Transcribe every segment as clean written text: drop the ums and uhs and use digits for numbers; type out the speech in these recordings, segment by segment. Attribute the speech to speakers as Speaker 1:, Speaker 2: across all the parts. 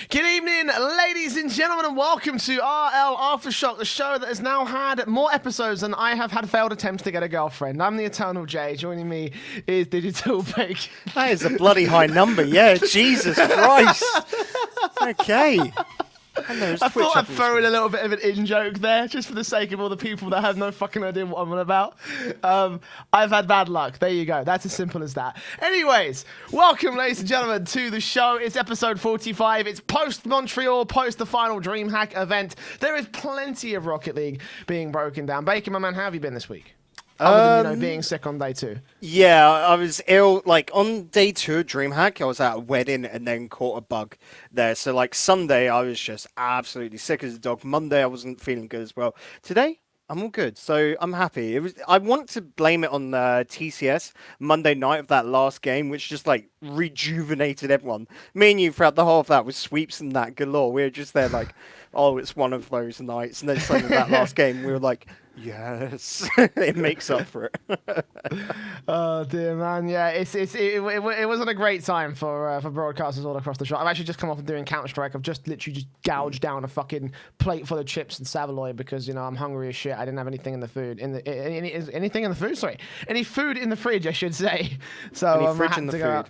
Speaker 1: Good evening, ladies and gentlemen, and welcome to RLAfterShock, the show that has now had more episodes than I have had failed attempts to get a girlfriend. I'm the Eternal J. Joining me is Digital Bake.
Speaker 2: That is a bloody high number, yeah. Jesus Christ. Okay.
Speaker 1: I thought I'd throw in a little bit of an in-joke there, just for the sake of all the people that have no fucking idea what I'm on about. I've had bad luck. There you go. That's as simple as that. Anyways, welcome, ladies and gentlemen, to the show. It's episode 45. It's post-Montreal, post the final Dreamhack event. There is plenty of Rocket League being broken down. Bacon, my man, how have you been this week? Other than, being sick on day 2.
Speaker 2: Yeah, I was ill. Like, on day 2 of Dreamhack, I was at a wedding and then caught a bug there. So, like, Sunday, I was just absolutely sick as a dog. Monday, I wasn't feeling good as well. Today, I'm all good. So, I'm happy. I want to blame it on TCS, Monday night of that last game, which just, like, rejuvenated everyone. Me and you, throughout the whole of that, with sweeps and that galore, we were just there, like, oh, it's one of those nights. And then suddenly that last game, we were like, yes, it makes up for it.
Speaker 1: Oh dear, man. Yeah, it wasn't a great time for broadcasters all across the shop. I've actually just come off of doing Counter-Strike. I've just literally just gouged down a fucking plate full of chips and Savaloy because I'm hungry as shit. I didn't have anything in the food anything in the food. Sorry, any food in the fridge, I should say. So
Speaker 2: any fridge in the food.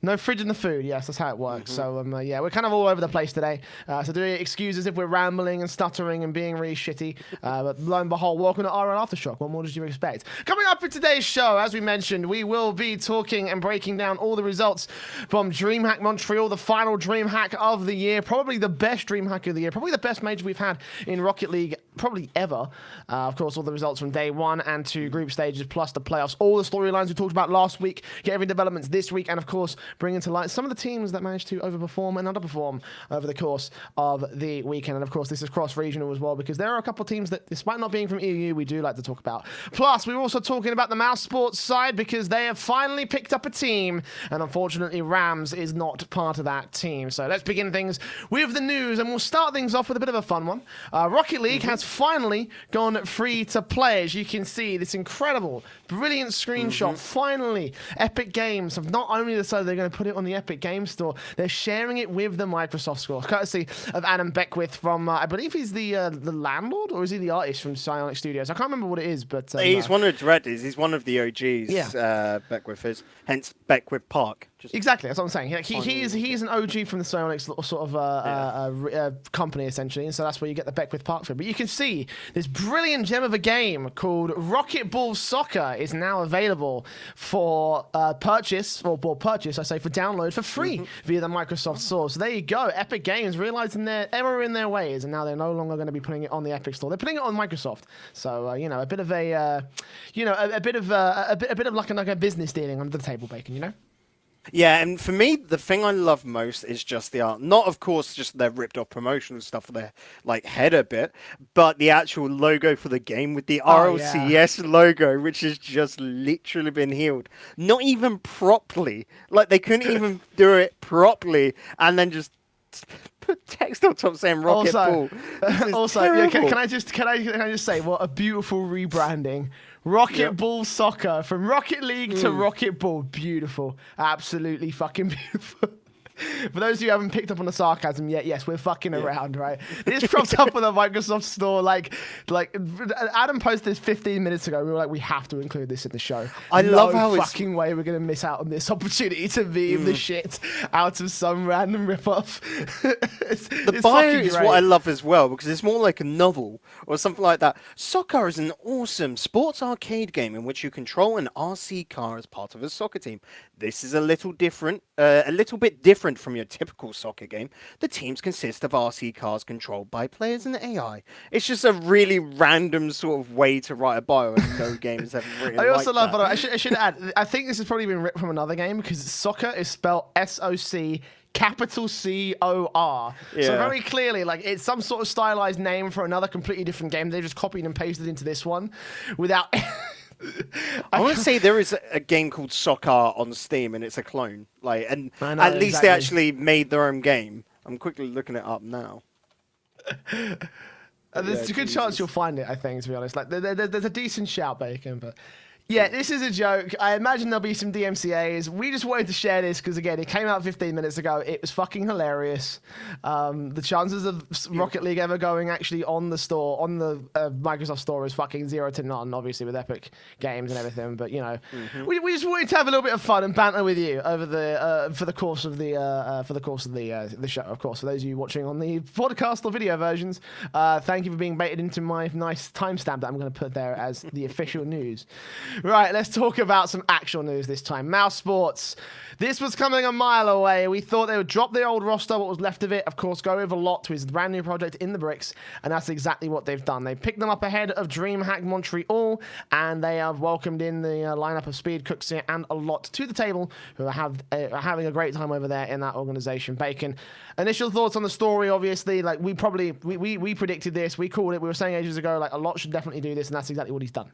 Speaker 1: No fridge in the food. Yes, that's how it works. So, yeah, we're kind of all over the place today. So do excuse us if we're rambling and stuttering and being really shitty. But lo and behold, welcome to RLAfterShock. What more did you expect? Coming up for today's show, as we mentioned, we will be talking and breaking down all the results from Dreamhack Montreal, the final Dreamhack of the year. Probably the best Dreamhack of the year. Probably the best major we've had in Rocket League, probably ever. Of course, all the results from day 1 and 2 group stages, plus the playoffs. All the storylines we talked about last week. Get every developments this week. And, of course, bringing to light some of the teams that managed to overperform and underperform over the course of the weekend. And of course, this is cross-regional as well, because there are a couple of teams that, despite not being from EU, we do like to talk about. Plus, we're also talking about the Mousesports side, because they have finally picked up a team, and unfortunately, Rams is not part of that team. So let's begin things with the news, and we'll start things off with a bit of a fun one. Rocket League has finally gone free to play. As you can see, this incredible, brilliant screenshot. Finally, Epic Games have not only decided they're going to put it on the Epic Games Store, they're sharing it with the Microsoft Store, courtesy of Adam Beckwith from, I believe he's the landlord, or is he the artist from Psionic Studios? I can't remember what it is, but...
Speaker 2: he's one of the directors, he's one of the OGs, yeah. Beckwith is, hence Beckwith Park.
Speaker 1: Exactly, that's what I'm saying. He's an OG from the Psionic sort of company, essentially, and so that's where you get the Beckwith Park from. But you can see this brilliant gem of a game called Rocket Ball Soccer is now available for purchase, I say for download for free via the Microsoft Store. So there you go. Epic Games realizing their error in their ways, and now they're no longer going to be putting it on the Epic Store. They're putting it on Microsoft. So a bit of like a business dealing under the table, Bacon.
Speaker 2: Yeah, and for me, the thing I love most is just the art. Not, of course, just their ripped-off promotional stuff for their, like, header bit, but the actual logo for the game with the RLCS logo, which has just literally been healed. Not even properly. Like, they couldn't even do it properly, and then just put text on top saying Rocket Ball.
Speaker 1: Can I just say, what a beautiful rebranding. Rocket Ball Soccer, from Rocket League to Rocket Ball. Beautiful. Absolutely fucking beautiful. For those of you who haven't picked up on the sarcasm yet, yes, we're fucking around, right? This propped up on the Microsoft Store. Like Adam posted this 15 minutes ago. We were like, we have to include this in the show.
Speaker 2: I love how
Speaker 1: fucking way we're going to miss out on this opportunity to meme the shit out of some random ripoff.
Speaker 2: The bio is what I love as well, because it's more like a novel or something like that. Soccer is an awesome sports arcade game in which you control an RC car as part of a soccer team. This is a little bit different from your typical soccer game. The teams consist of RC cars controlled by players and AI. It's just a really random sort of way to write a bio, and no game has ever written
Speaker 1: I also love,
Speaker 2: that.
Speaker 1: I should add, I think this has probably been ripped from another game, because soccer is spelled SOC capital COR.
Speaker 2: Yeah.
Speaker 1: So very clearly, like, it's some sort of stylized name for another completely different game. They just copied and pasted into this one without...
Speaker 2: I want to say there is a game called Soccer on Steam, and it's a clone. Like, and
Speaker 1: I know,
Speaker 2: at least they actually made their own game. I'm quickly looking it up now.
Speaker 1: There's a good chance you'll find it, I think, to be honest. Like, there's a decent shout, Bacon, but Yeah, this is a joke. I imagine there'll be some DMCAs. We just wanted to share this because, again, it came out 15 minutes ago. It was fucking hilarious. The chances of Rocket League ever going actually on the store, on the Microsoft store, is fucking 0 to none, obviously, with Epic Games and everything. But, you know, we just wanted to have a little bit of fun and banter with you over the for the course of the show, of course. For those of you watching on the podcast or video versions, thank you for being baited into my nice timestamp that I'm going to put there as the official news. Right, let's talk about some actual news this time. Mousesports. This was coming a mile away. We thought they would drop the old roster, what was left of it, of course, go over a lot to his brand new project in the bricks, and that's exactly what they've done. They picked them up ahead of Dreamhack Montreal, and they have welcomed in the lineup of Speed, Cooksir, and a lot to the table, who are having a great time over there in that organization. Bacon, initial thoughts on the story, obviously, like we predicted this, we called it, we were saying ages ago, like a lot should definitely do this, and that's exactly what he's done.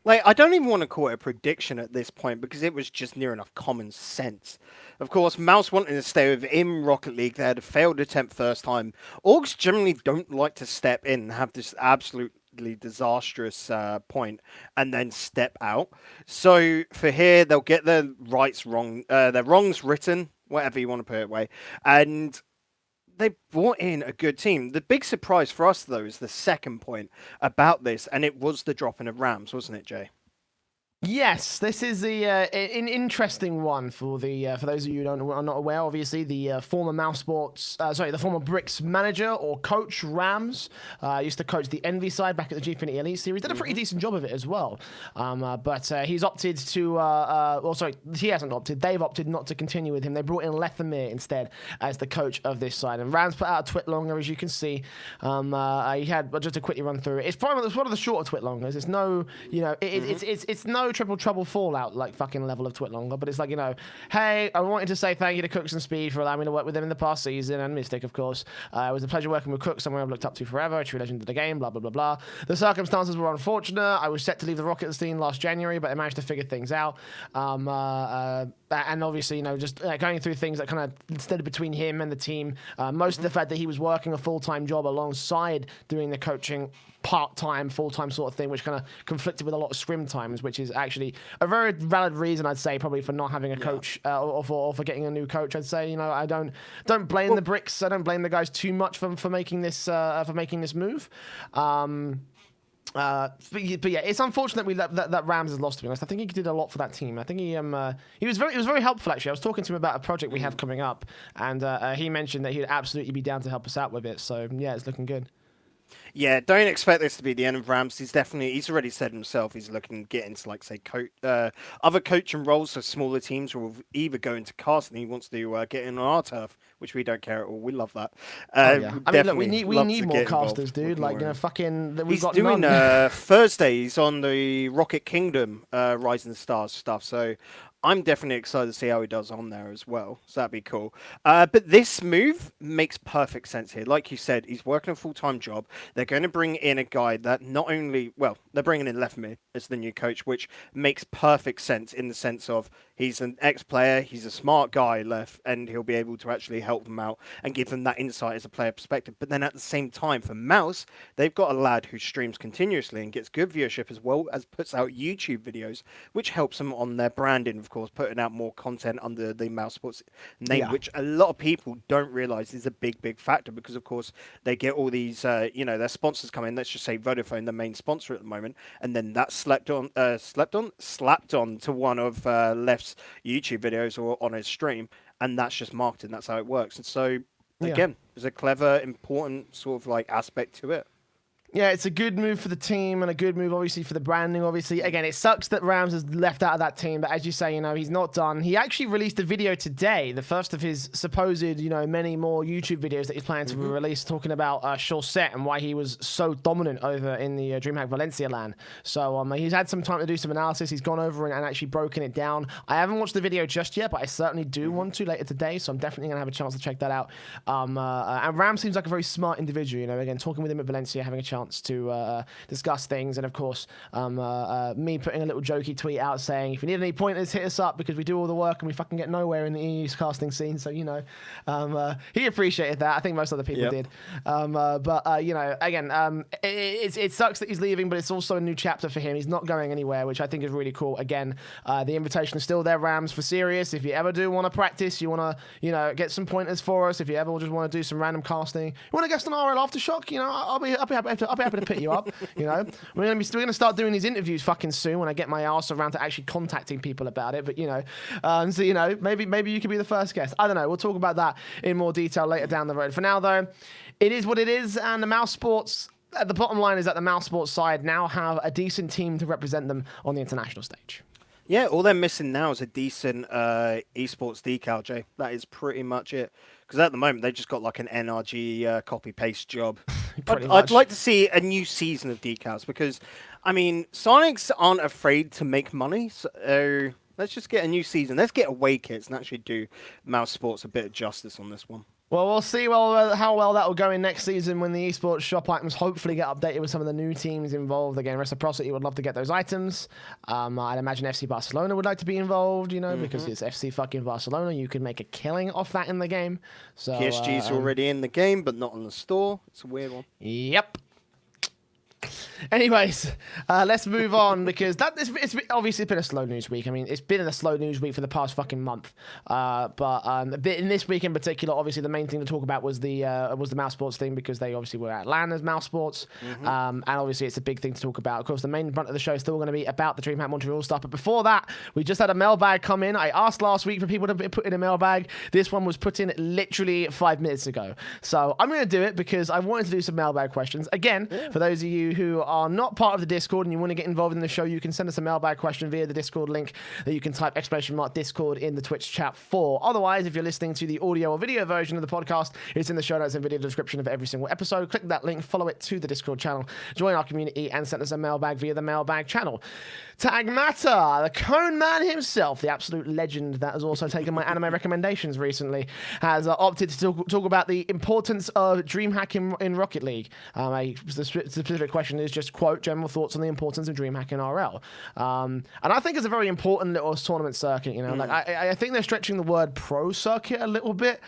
Speaker 2: Like, I don't even want to call it a prediction at this point because it was just near enough common sense. Of course, Mouse wanted to stay within Rocket League. They had a failed attempt first time. Orgs generally don't like to step in and have this absolutely disastrous point and then step out. So for here, they'll get their wrongs written, whatever you want to put it away, and they brought in a good team. The big surprise for us, though, is the second point about this, and it was the dropping of Rams, wasn't it, Jay?
Speaker 1: Yes, this is an interesting one for those of you who are not aware. Obviously, the former the former Bricks manager or coach Rams used to coach the Envy side back at the Gfinity Elite Series. Did a pretty decent job of it as well. But he's opted to. He hasn't opted. They've opted not to continue with him. They brought in Lethamyr instead as the coach of this side. And Rams put out a twit longer, as you can see. He had just to quickly run through it. It's one of the shorter twit longers. It's no, it's no triple trouble fallout like fucking level of twit longer, but it's like, hey, I wanted to say thank you to Cooks and Speed for allowing me to work with them in the past season, and Mystic, of course. It was a pleasure working with Cooks, someone I've looked up to forever, a true legend of the game, blah, blah, blah, blah. The circumstances were unfortunate. I was set to leave the Rocket scene last January, but I managed to figure things out. And obviously, just going through things that kind of stood between him and the team, most of the fact that he was working a full-time job alongside doing the coaching part-time, full-time sort of thing, which kind of conflicted with a lot of scrim times, which is actually a very valid reason, I'd say, probably for not having a coach or for getting a new coach. I'd say, I don't blame the Bricks. I don't blame the guys too much for making this move. But yeah, it's unfortunate that Rams has lost, to be honest. I think he did a lot for that team. I think he was very helpful, actually. I was talking to him about a project we have coming up, and he mentioned that he'd absolutely be down to help us out with it. So yeah, it's looking good.
Speaker 2: Yeah, don't expect this to be the end of Rams. He's already said himself he's looking to get into, like, say, other coaching roles, so smaller teams will either go into cast, and he wants to get in on our turf, which we don't care at all. We love that.
Speaker 1: I mean, look, we need more casters, dude. Like, we've got
Speaker 2: doing
Speaker 1: none.
Speaker 2: Thursday. He's on the Rocket Kingdom Rising Stars stuff, so I'm definitely excited to see how he does on there as well. So that'd be cool. But this move makes perfect sense here. Like you said, he's working a full-time job. They're going to bring in a guy that they're bringing in Lethamyr as the new coach, which makes perfect sense in the sense of he's an ex-player, he's a smart guy, and he'll be able to actually help them out and give them that insight as a player perspective. But then at the same time, for Mouse, they've got a lad who streams continuously and gets good viewership as well as puts out YouTube videos, which helps them on their branding, of course, putting out more content under the Mousesports name, which a lot of people don't realize is a big factor because, of course, they get all these, their sponsors come in. Let's just say Vodafone, the main sponsor at the moment, and then that's slapped on to one of Left's YouTube videos or on his stream, and that's just marketing. That's how it works. And so, again, there's a clever, important sort of like aspect to it.
Speaker 1: Yeah, it's a good move for the team and a good move, obviously, for the branding, obviously. Again, it sucks that Rams has left out of that team, but as you say, he's not done. He actually released a video today, the first of his supposed, many more YouTube videos that he's planning to release, talking about Chaussette and why he was so dominant over in the Dreamhack Valencia land. So he's had some time to do some analysis. He's gone over and actually broken it down. I haven't watched the video just yet, but I certainly do want to later today, so I'm definitely going to have a chance to check that out. And Rams seems like a very smart individual, again, talking with him at Valencia, having a chance chance to discuss things. And of course, me putting a little jokey tweet out saying, if you need any pointers, hit us up, because we do all the work and we fucking get nowhere in the EU's casting scene. So, he appreciated that. I think most other people did. Again, it sucks that he's leaving, but it's also a new chapter for him. He's not going anywhere, which I think is really cool. Again, the invitation is still there, Rams, for serious. If you ever do want to practice, you want to, get some pointers for us. If you ever just want to do some random casting, you want to guest on RLAfterShock, I'll be happy to pick you up. We're gonna start doing these interviews fucking soon when I get my ass around to actually contacting people about it. But maybe you could be the first guest. I don't know. We'll talk about that in more detail later down the road. For now, though, it is what it is, and the Mousesports. The bottom line is that the Mousesports side now have a decent team to represent them on the international stage.
Speaker 2: Yeah, all they're missing now is a decent esports decal, Jay. That is pretty much it. Because at the moment, they've just got like an NRG copy-paste job. I'd like to see a new season of decals, because, Sonics aren't afraid to make money. So let's just get a new season. Let's get away kits and actually do Mousesports a bit of justice on this one.
Speaker 1: Well, we'll see how well that will go in next season when the esports shop items hopefully get updated with some of the new teams involved. Again, Reciprocity would love to get those items. I'd imagine FC Barcelona would like to be involved, because it's FC fucking Barcelona. You could make a killing off that in the game. So
Speaker 2: PSG's already in the game, but not on the store. It's a weird one.
Speaker 1: Yep. Anyways, let's move on, because it's obviously been a slow news week. It's been a slow news week for the past fucking month. But in this week in particular, obviously the main thing to talk about was the Mousesports thing, because they obviously were at LAN as Mousesports. And obviously it's a big thing to talk about. Of course, the main front of the show is still going to be about the Dreamhack Montreal stuff. But before that, we just had a mailbag come in. I asked last week for people to put in a mailbag. This one was put in literally 5 minutes ago. So I'm going to do it because I wanted to do some mailbag questions. Again, for those of you who are not part of the Discord and you want to get involved in the show, you can send us a mailbag question via the Discord link that you can type !Discord in the Twitch chat for. Otherwise, if you're listening to the audio or video version of the podcast, it's in the show notes and video description of every single episode. Click that link, follow it to the Discord channel, join our community, and send us a mailbag via the mailbag channel. Tag Matter, the Cone Man himself, the absolute legend that has also taken my anime recommendations recently, has opted to talk about the importance of Dreamhack in Rocket League. The specific question is just, quote, general thoughts on the importance of Dreamhack in RL. And I think it's a very important little tournament circuit, I think they're stretching the word pro circuit a little bit,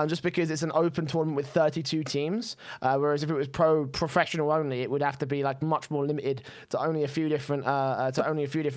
Speaker 1: just because it's an open tournament with 32 teams, whereas if it was professional only, it would have to be like much more limited to only a few different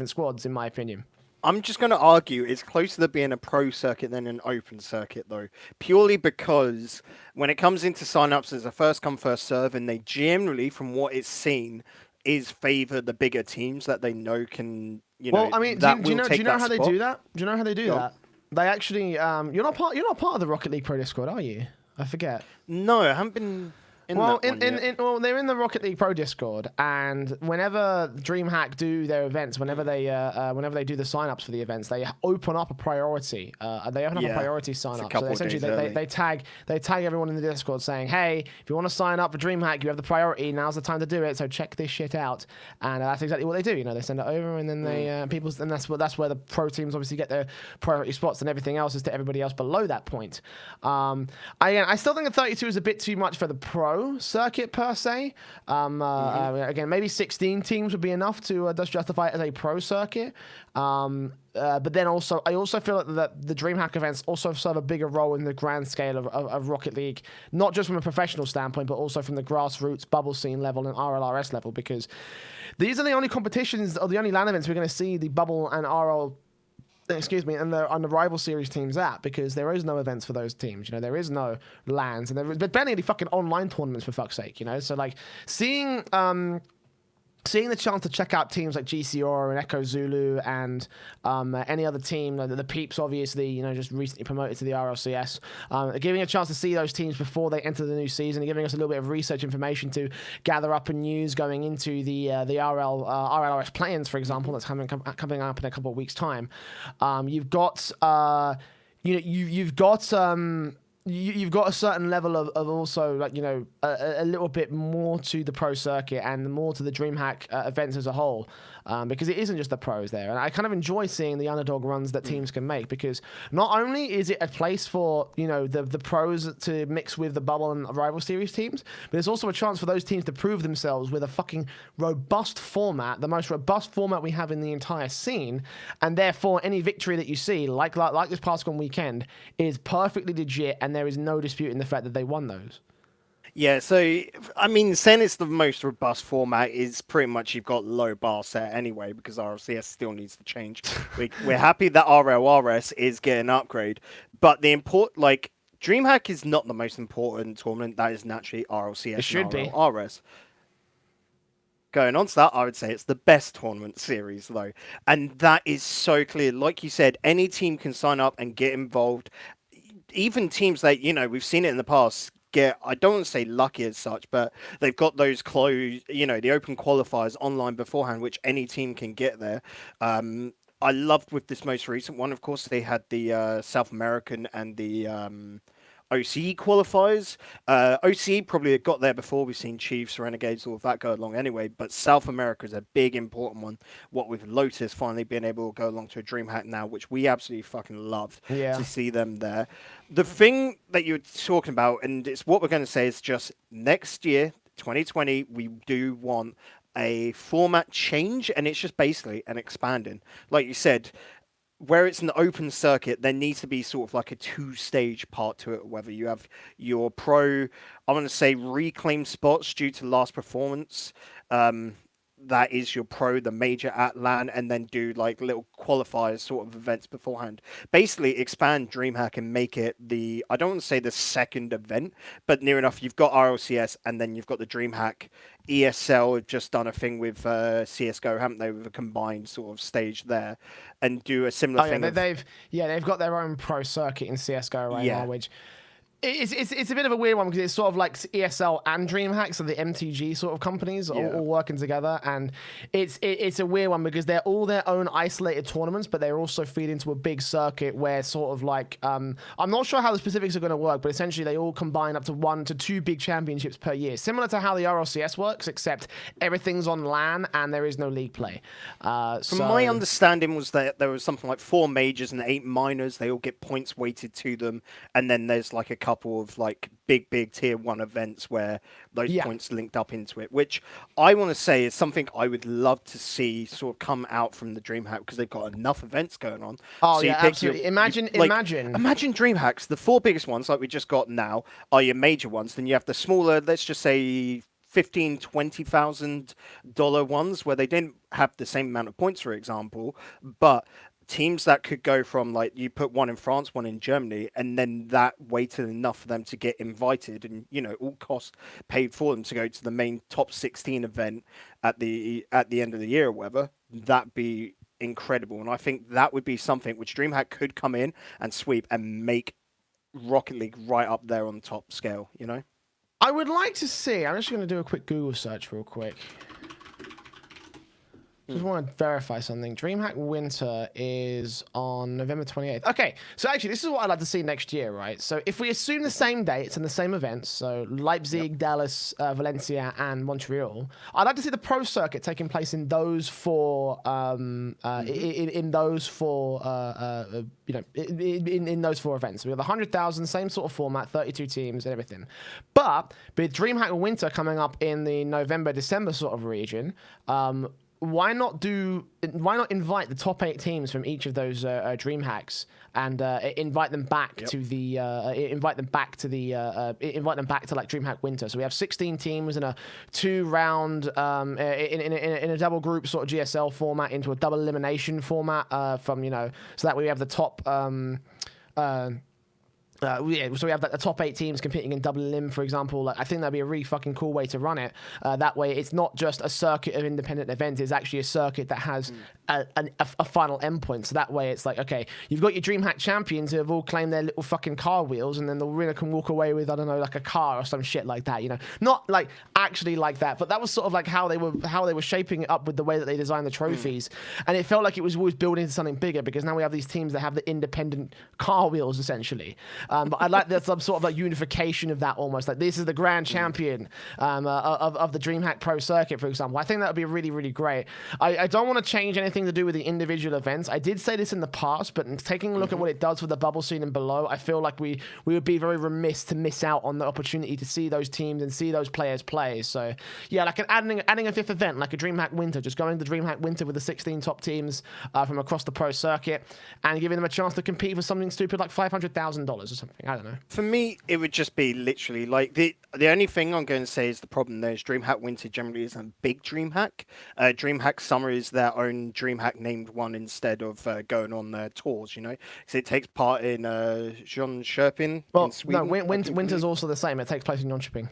Speaker 1: squads, in my opinion.
Speaker 2: I'm just going to argue it's closer to being a pro circuit than an open circuit, though, purely because when it comes into sign-ups, there's a first-come, first-serve, and they generally, from what it's seen, is favour the bigger teams that they know can, do you know how
Speaker 1: they do that? Do you know how they do that? They actually, you're not part of the Rocket League Pro Discord, are you? I forget.
Speaker 2: No, I haven't been. They're in the Rocket League Pro Discord, and whenever Dreamhack do their events, whenever they do the sign-ups for the events, they open up a priority. They open up a priority sign-up. So essentially, they tag everyone in the Discord saying, "Hey, if you want to sign up for Dreamhack, you have the priority. Now's the time to do it. So check this shit out." And that's exactly what they do. They send it over, and then that's where the pro teams obviously get their priority spots, and everything else is to everybody else below that point. I still think the 32 is a bit too much for the pro circuit per se. Again, maybe 16 teams would be enough to just justify it as a pro circuit. But then also, I also feel that the Dreamhack events also serve a bigger role in the grand scale of Rocket League, not just from a professional standpoint, but also from the grassroots bubble scene level and RLRS level, because these are the only competitions or the only LAN events we're going to see the bubble and RL. And the rival series teams at, because there is no events for those teams. There is no LANs, and there's barely any fucking online tournaments, for fuck's sake. So like seeing the chance to check out teams like GCR and Echo Zulu and any other team, the Peeps obviously, just recently promoted to the RLCS, giving a chance to see those teams before they enter the new season and giving us a little bit of research information to gather up and news going into the RLRS play-ins, for example, that's coming up in a couple of weeks' time. You've got
Speaker 1: you've got a certain level of also like a little bit more to the pro circuit and more to the DreamHack events as a whole, because it isn't just the pros there, and I kind of enjoy seeing the underdog runs that teams can make, because not only is it a place for the pros to mix with the bubble and rival series teams, but it's also a chance for those teams to prove themselves with a fucking robust format, the most robust format we have in the entire scene, and therefore any victory that you see like this past weekend is perfectly legit, and there is no disputing the fact that they won those.
Speaker 2: Yeah, so, I mean, saying it's the most robust format is pretty much you've got low bar set anyway, because RLCS still needs to change. We're happy that RLRS is getting an upgrade, but DreamHack is not the most important tournament. That is naturally RLCS
Speaker 1: It should
Speaker 2: and RLRS. Going on to that, I would say it's the best tournament series, though. And that is so clear. Like you said, any team can sign up and get involved. Even teams that, we've seen it in the past, I don't want to say lucky as such, but they've got those closed, the open qualifiers online beforehand, which any team can get there. I loved with this most recent one, of course, they had the South American and the OCE qualifiers. OCE probably got there before. We've seen Chiefs, Renegades, all of that go along anyway. But South America is a big, important one. What with Lotus finally being able to go along to a DreamHack now, which we absolutely fucking loved to see them there. The thing that you're talking about, and it's what we're going to say, is just next year, 2020, we do want a format change, and it's just basically an expanding. Like you said, where it's an open circuit, there needs to be sort of like a two-stage part to it, whether you have your pro, I want to say, reclaim spots due to last performance. That is your pro, the major at LAN, and then do like little qualifiers sort of events beforehand. Basically expand DreamHack and make it I don't want to say the second event, but near enough. You've got RLCS, and then you've got the DreamHack. ESL have just done a thing with CSGO, haven't they, with a combined sort of stage there, and do a similar thing.
Speaker 1: They've got their own pro circuit in CSGO right now, which it's a bit of a weird one, because it's sort of like ESL and DreamHack, so the MTG sort of companies all working together, and it's a weird one because they're all their own isolated tournaments, but they're also feed into a big circuit where sort of like I'm not sure how the specifics are going to work, but essentially they all combine up to 1 to 2 big championships per year, similar to how the RLCS works, except everything's on LAN and there is no league play.
Speaker 2: From my understanding was that there was something like 4 majors and 8 minors. They all get points weighted to them, and then there's like a couple of like big tier 1 events where those points linked up into it, which I want to say is something I would love to see sort of come out from the DreamHack, because they've got enough events going on.
Speaker 1: Oh, so absolutely. Imagine
Speaker 2: DreamHacks. The 4 biggest ones like we just got now are your major ones. Then you have the smaller, let's just say $15,000-$20,000 ones where they didn't have the same amount of points, for example, but teams that could go from, like, you put one in France, one in Germany, and then that weighted enough for them to get invited, and all costs paid for them to go to the main top 16 event at the end of the year or whatever. That'd be incredible, and I think that would be something which DreamHack could come in and sweep and make Rocket League right up there on top scale.
Speaker 1: I would like to see. I'm just going to do a quick Google search real quick. Just want to verify something. DreamHack Winter is on November 28th. Okay, so actually, this is what I'd like to see next year, right? So if we assume the same dates and the same events, so Leipzig, Dallas, Valencia, and Montreal, I'd like to see the pro circuit taking place in those 4, in those 4 events. We have 100,000, same sort of format, 32 teams and everything. But with DreamHack Winter coming up in the November-December sort of region, why not invite the top 8 teams from each of those DreamHacks and invite them back to like DreamHack Winter? So we have 16 teams in a 2-round in a double group sort of GSL format into a double elimination format so that way we have the top so we have the top 8 teams competing in double elim, for example. I think that'd be a really fucking cool way to run it. That way, it's not just a circuit of independent events; it's actually a circuit that has a final endpoint. So that way, it's like, okay, you've got your DreamHack champions who have all claimed their little fucking car wheels, and then the winner can walk away with, I don't know, like a car or some shit like that. Not like actually like that, but that was sort of like how they were shaping it up with the way that they designed the trophies, and it felt like it was always building into something bigger, because now we have these teams that have the independent car wheels essentially. But I'd like there's some sort of like unification of that almost. Like this is the grand champion of the Dreamhack Pro Circuit, for example. I think that would be really, really great. I don't want to change anything to do with the individual events. I did say this in the past, but taking a look at what it does for the bubble scene and below, I feel like we would be very remiss to miss out on the opportunity to see those teams and see those players play. So yeah, like adding a fifth event, like a Dreamhack Winter, just going to Dreamhack Winter with the 16 top teams from across the pro circuit and giving them a chance to compete for something stupid like $500,000 or something. I don't know.
Speaker 2: For me, it would just be literally like the only thing I'm going to say is the problem there is Dreamhack Winter generally isn't a big Dreamhack. Dreamhack Summer is their own Dreamhack named one instead of going on their tours, you know, because it takes part in Jönköping in Sweden.
Speaker 1: No, Winter's also the same. It takes place in Jönköping.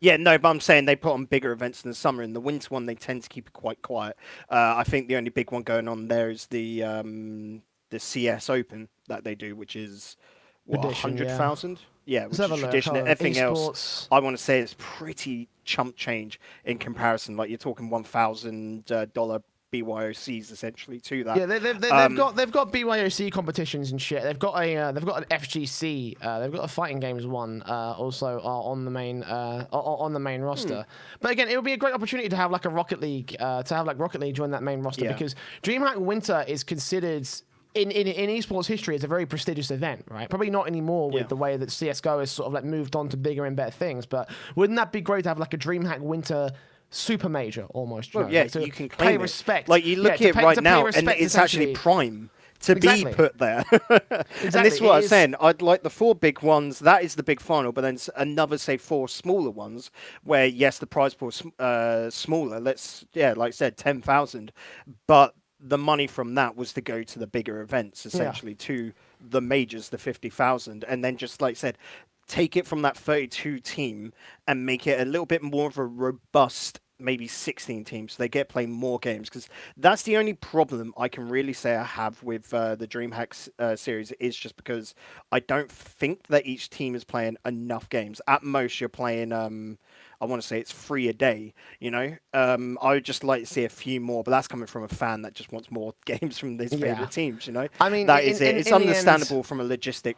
Speaker 2: Yeah, no, but I'm saying they put on bigger events in the summer. In the winter one, they tend to keep it quite quiet. I think the only big one going on there is the CS Open that they do, which is what, 100,000? Yeah, which is traditional. Everything else, I want to say, is pretty chump change in comparison. Like you're talking $1,000 BYOCs essentially to that.
Speaker 1: Yeah, they've got BYOC competitions and shit. They've got an FGC. They've got a fighting games one also on the main roster. But again, it would be a great opportunity to have like a Rocket League join that main roster because Dreamhack Winter is considered. In esports history, it's a very prestigious event, right? Probably not anymore with the way that CSGO has sort of like moved on to bigger and better things. But wouldn't that be great to have like a Dreamhack Winter super major almost?
Speaker 2: Well, yeah,
Speaker 1: like
Speaker 2: you can claim it.
Speaker 1: Respect.
Speaker 2: Like you look at it right now, and it's actually prime to be put there. And this is what I'm saying. I'd like the 4 big ones. That is the big final, but then another, say, 4 smaller ones where, yes, the prize pool is smaller. Like I said, 10,000, but the money from that was to go to the bigger events, essentially, to the majors, the 50,000, and then just like I said, take it from that 32 team and make it a little bit more of a robust, maybe 16 teams, so they get playing more games. Because that's the only problem I can really say I have with the Dreamhack series is just because I don't think that each team is playing enough games. At most, you're playing. I want to say it's 3 a day, you know? I would just like to see a few more, but that's coming from a fan that just wants more games from his favorite teams, you know?
Speaker 1: I mean,
Speaker 2: that is it. It's understandable from a logistic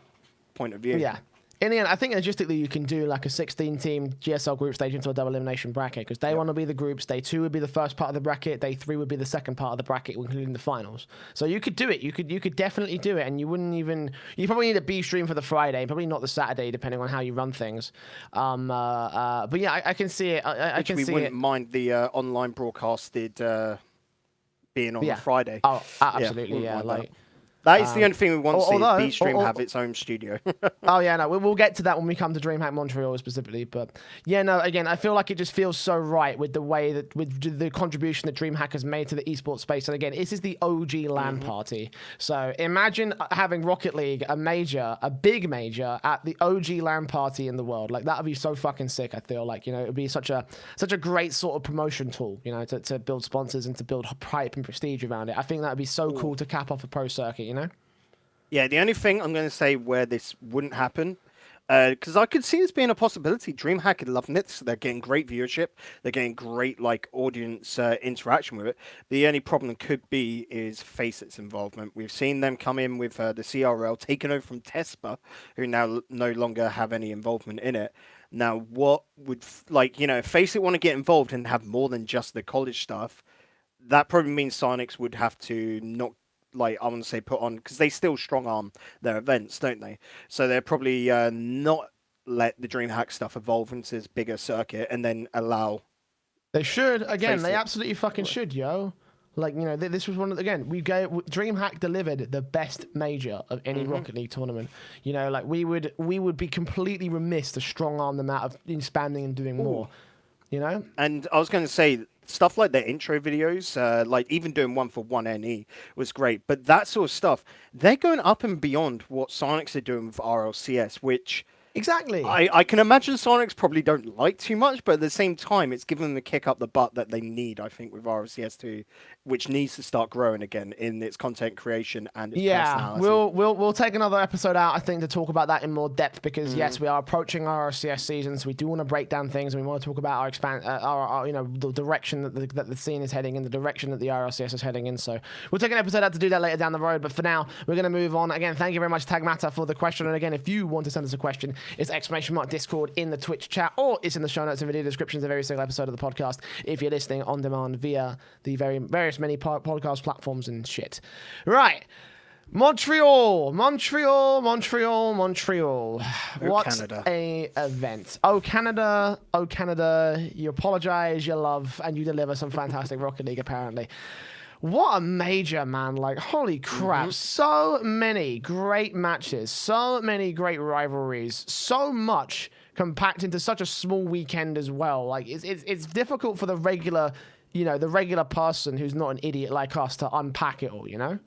Speaker 2: point of view.
Speaker 1: Yeah. In the end, I think logistically you can do like a 16-team GSL group stage into a double elimination bracket because day 1 will be the groups, day 2 would be the first part of the bracket, day 3 would be the second part of the bracket, including the finals. So you could do it. You could definitely do it, and you wouldn't even. You probably need a B stream for the Friday, probably not the Saturday, depending on how you run things. But yeah, I can see it. I can see it.
Speaker 2: We wouldn't mind the online broadcasted being on the Friday.
Speaker 1: Oh, absolutely,
Speaker 2: That is the only thing we want to see. B-Stream have its own studio.
Speaker 1: Oh, yeah, no, we'll get to that when we come to Dreamhack Montreal specifically. But, yeah, no, again, I feel like it just feels so right with the way that, with the contribution that Dreamhack has made to the esports space. And, again, this is the OG LAN party. So imagine having Rocket League, a big major, at the OG LAN party in the world. Like, that would be so fucking sick, I feel like. You know, it would be such a great sort of promotion tool, you know, to build sponsors and to build hype and prestige around it. I think that would be so cool to cap off a pro circuit, you know?
Speaker 2: Yeah, the only thing I'm going to say where this wouldn't happen, because I could see this being a possibility. Dreamhack are loving it. So they're getting great viewership. They're getting great audience interaction with it. The only problem could be is Facet's involvement. We've seen them come in with the CRL taken over from Tespa, who now no longer have any involvement in it. Now, what would if Faceit want to get involved and have more than just the college stuff, that probably means Sonics would have to not. I want to say put on, because they still strong arm their events, don't they? So they're probably not let the Dreamhack stuff evolve into this bigger circuit and then allow.
Speaker 1: They should. Again, they absolutely fucking should, yo. Like, you know, this was one of Dreamhack delivered the best major of any Rocket League tournament. You know, like we would be completely remiss to strong arm them out of expanding and doing more. You know? And
Speaker 2: I was going to say, stuff like their intro videos, like even doing one for 1NE was great. But that sort of stuff, they're going up and beyond what Sonics are doing with RLCS, which
Speaker 1: Exactly.
Speaker 2: I can imagine Sonics probably don't like too much, but at the same time, it's given them the kick up the butt that they need, I think, with RLCS2, which needs to start growing again in its content creation and its
Speaker 1: Yeah,
Speaker 2: personality.
Speaker 1: we'll take another episode out, I think, to talk about that in more depth because yes, we are approaching our RCS season, so we do want to break down things and we want to talk about our the direction that the scene is heading in, the direction that the RLCS is heading in. So we'll take an episode out to do that later down the road. But for now, we're going to move on. Again, thank you very much, Tagmata, for the question. And again, if you want to send us a question, it's !Discord in the Twitch chat, or it's in the show notes and video descriptions of every single episode of the podcast if you're listening on demand via the various many podcast platforms and shit. Right. Montreal. What
Speaker 2: Canada.
Speaker 1: a event. Oh, Canada. You apologize, you love, and you deliver some fantastic Rocket League, apparently. What a major, man. Like, holy crap. So many great matches, so many great rivalries, so much compact into such a small weekend as well. Like, it's difficult for the regular person who's not an idiot like us to unpack it all, you know?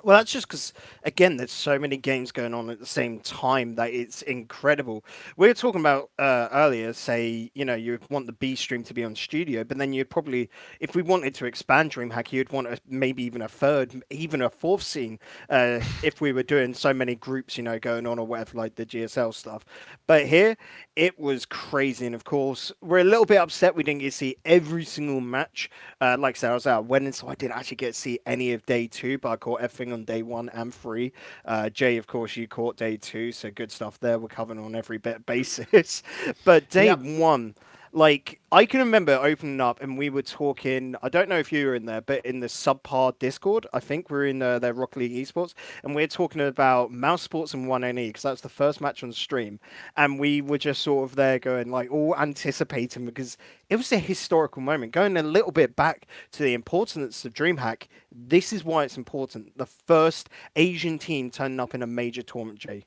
Speaker 2: Well, that's just because, again, there's so many games going on at the same time that it's incredible. We were talking about earlier, say, you want the B stream to be on studio, but then you'd probably, if we wanted to expand DreamHack, you'd want maybe even a third, even a fourth scene, if we were doing so many groups, going on or whatever, like the GSL stuff. But here, it was crazy. And of course, we're a little bit upset we didn't get to see every single match. Like I said, I was out winning, so I didn't actually get to see any of day 2, but I caught everything on day 1 and 3. Jay, of course, you caught day 2, so good stuff there. We're covering on every bit basis. But day 1, like, I can remember opening up and we were talking, I don't know if you were in there, but in the subpar Discord, I think we're in their Rocket League esports, and we're talking about Mousesports and 1NE, because that's the first match on stream, and we were just sort of there going, like, all anticipating, because it was a historical moment. Going a little bit back to the importance of DreamHack, this is why it's important. The first Asian team turning up in a major tournament, Jay.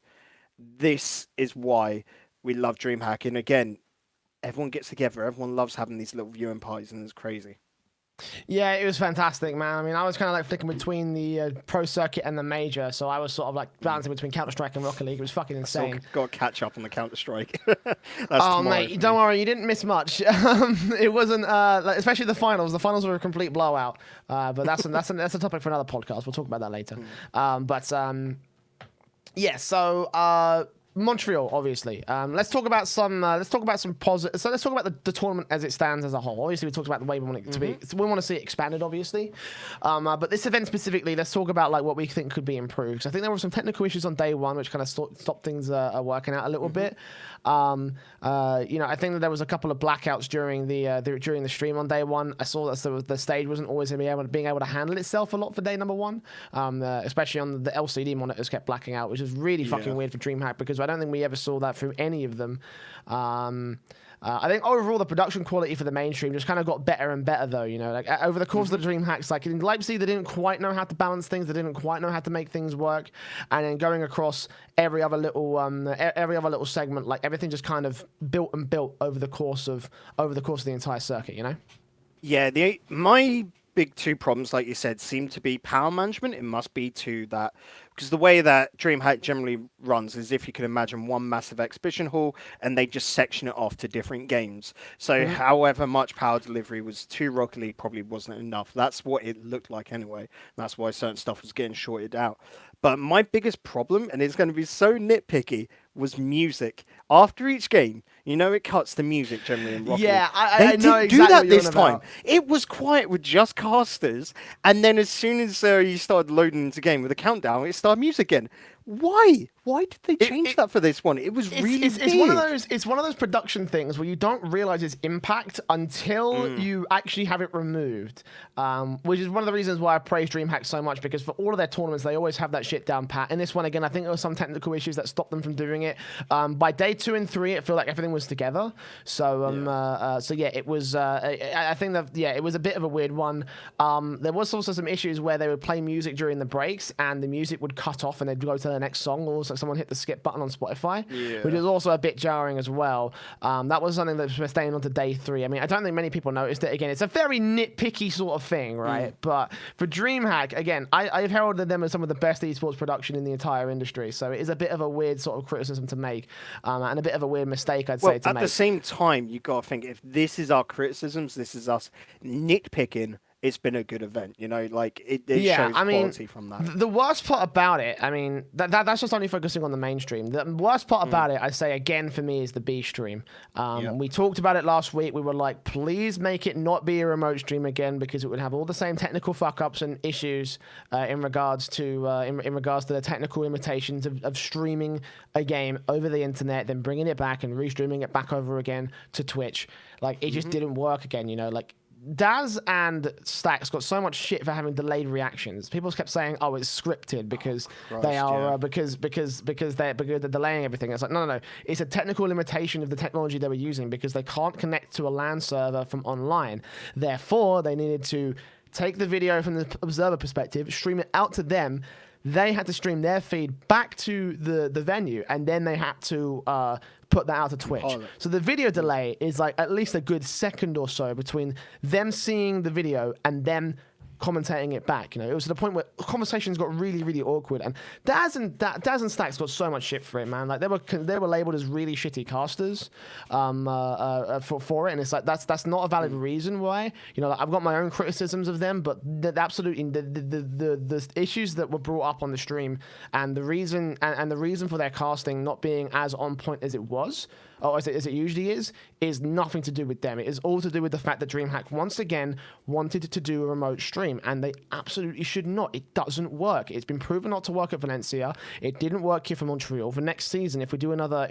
Speaker 2: This is why we love DreamHack, and again, everyone gets together. Everyone loves having these little viewing parties, and it's crazy.
Speaker 1: Yeah, it was fantastic, man. I mean, I was kind of like flicking between the Pro Circuit and the Major, so I was sort of like bouncing between Counter-Strike and Rocket League. It was fucking insane.
Speaker 2: Got to catch up on the Counter-Strike.
Speaker 1: Oh, mate, don't worry, you didn't miss much. It wasn't, especially the finals. The finals were a complete blowout. But that's a topic for another podcast. We'll talk about that later. Yeah. So. Montreal, obviously. Let's talk about some positive. So let's talk about the tournament as it stands as a whole. Obviously, we talked about the way we want it to be. We want to see it expanded, obviously. But this event specifically, let's talk about like what we think could be improved. So I think there were some technical issues on day 1, which kind of stopped things working out a little bit. I think that there was a couple of blackouts during the stream on day 1. I saw that the stage wasn't always being able to handle itself a lot for day number 1, especially on the LCD monitors kept blacking out, which is really fucking weird for DreamHack because I don't think we ever saw that through any of them. I think overall the production quality for the mainstream just kind of got better and better though, like over the course of the DreamHacks, like in Leipzig they didn't quite know how to balance things, they didn't quite know how to make things work, and then going across every other little segment, like everything just kind of built over the course of the entire circuit,
Speaker 2: Yeah, my big 2 problems, like you said, seem to be power management. It must be to that, because the way that DreamHack generally runs is if you can imagine one massive exhibition hall and they just section it off to different games. So however much power delivery was to Rocket League probably wasn't enough. That's what it looked like anyway. That's why certain stuff was getting shorted out. But my biggest problem, and it's going to be so nitpicky, was music. After each game, it cuts the music generally in Rocket League.
Speaker 1: Yeah,
Speaker 2: I
Speaker 1: know
Speaker 2: didn't
Speaker 1: exactly
Speaker 2: do that
Speaker 1: what you're
Speaker 2: this
Speaker 1: on
Speaker 2: time.
Speaker 1: about.
Speaker 2: It was quiet with just casters, and then as soon as you started loading into game with a countdown, it started music again. Why? Why did they change that for this one? It was really
Speaker 1: it's one of those production things where you don't realize its impact until you actually have it removed, which is one of the reasons why I praise DreamHack so much, because for all of their tournaments they always have that shit down pat. And this one again, I think there were some technical issues that stopped them from doing it. By day 2 and 3, it felt like everything was together. So it was. I think that it was a bit of a weird one. There was also some issues where they would play music during the breaks and the music would cut off and they'd go to the next song. Also, someone hit the skip button on Spotify,
Speaker 2: Yeah.
Speaker 1: which is also a bit jarring as well. That was something that we're staying on to day 3. I mean, I don't think many people noticed it. Again, it's a very nitpicky sort of thing, right? But for DreamHack, again, I've heralded them as some of the best esports production in the entire industry. So it is a bit of a weird sort of criticism to make, and a bit of a weird mistake, I'd say, to
Speaker 2: at
Speaker 1: make.
Speaker 2: the same time, you got to think, if this is our criticisms, this is us nitpicking, it's been a good event, you know, like it shows quality from that.
Speaker 1: The worst part about it, I mean, that's just only focusing on the mainstream. The worst part about it, I say again, for me, is the B stream. We talked about it last week. We were like, please make it not be a remote stream again, because it would have all the same technical fuck ups and issues in regards to the technical limitations of streaming a game over the internet, then bringing it back and restreaming it back over again to Twitch. Like, it just didn't work again, you know, like. Daz and Stacks got so much shit for having delayed reactions. People kept saying, "Oh, it's scripted because they are because they're delaying everything." It's like, no. It's a technical limitation of the technology they were using, because they can't connect to a LAN server from online. Therefore, they needed to take the video from the observer perspective, stream it out to them. They had to stream their feed back to the venue, and then they had to put that out to Twitch. So the video delay is like at least a good second or so between them seeing the video and them commentating it back. You know, it was to the point where conversations got really, really awkward. And Daz and Stacks got so much shit for it, man. Like they were labeled as really shitty casters for it, and it's like that's not a valid reason why. You know, like, I've got my own criticisms of them, but absolutely the issues that were brought up on the stream and the reason for their casting not being as on point as it was, or as it usually is nothing to do with them. It is all to do with the fact that DreamHack once again wanted to do a remote stream, and they absolutely should not. It doesn't work. It's been proven not to work at Valencia. It didn't work here for Montreal. For next season, if we do another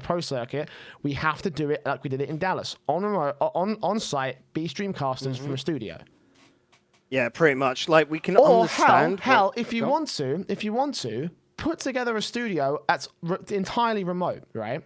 Speaker 1: pro circuit, we have to do it like we did it in Dallas, on site, B stream casters from a studio.
Speaker 2: Yeah, pretty much. Like, we can understand.
Speaker 1: Hell, if you want to put together a studio that's entirely remote, right?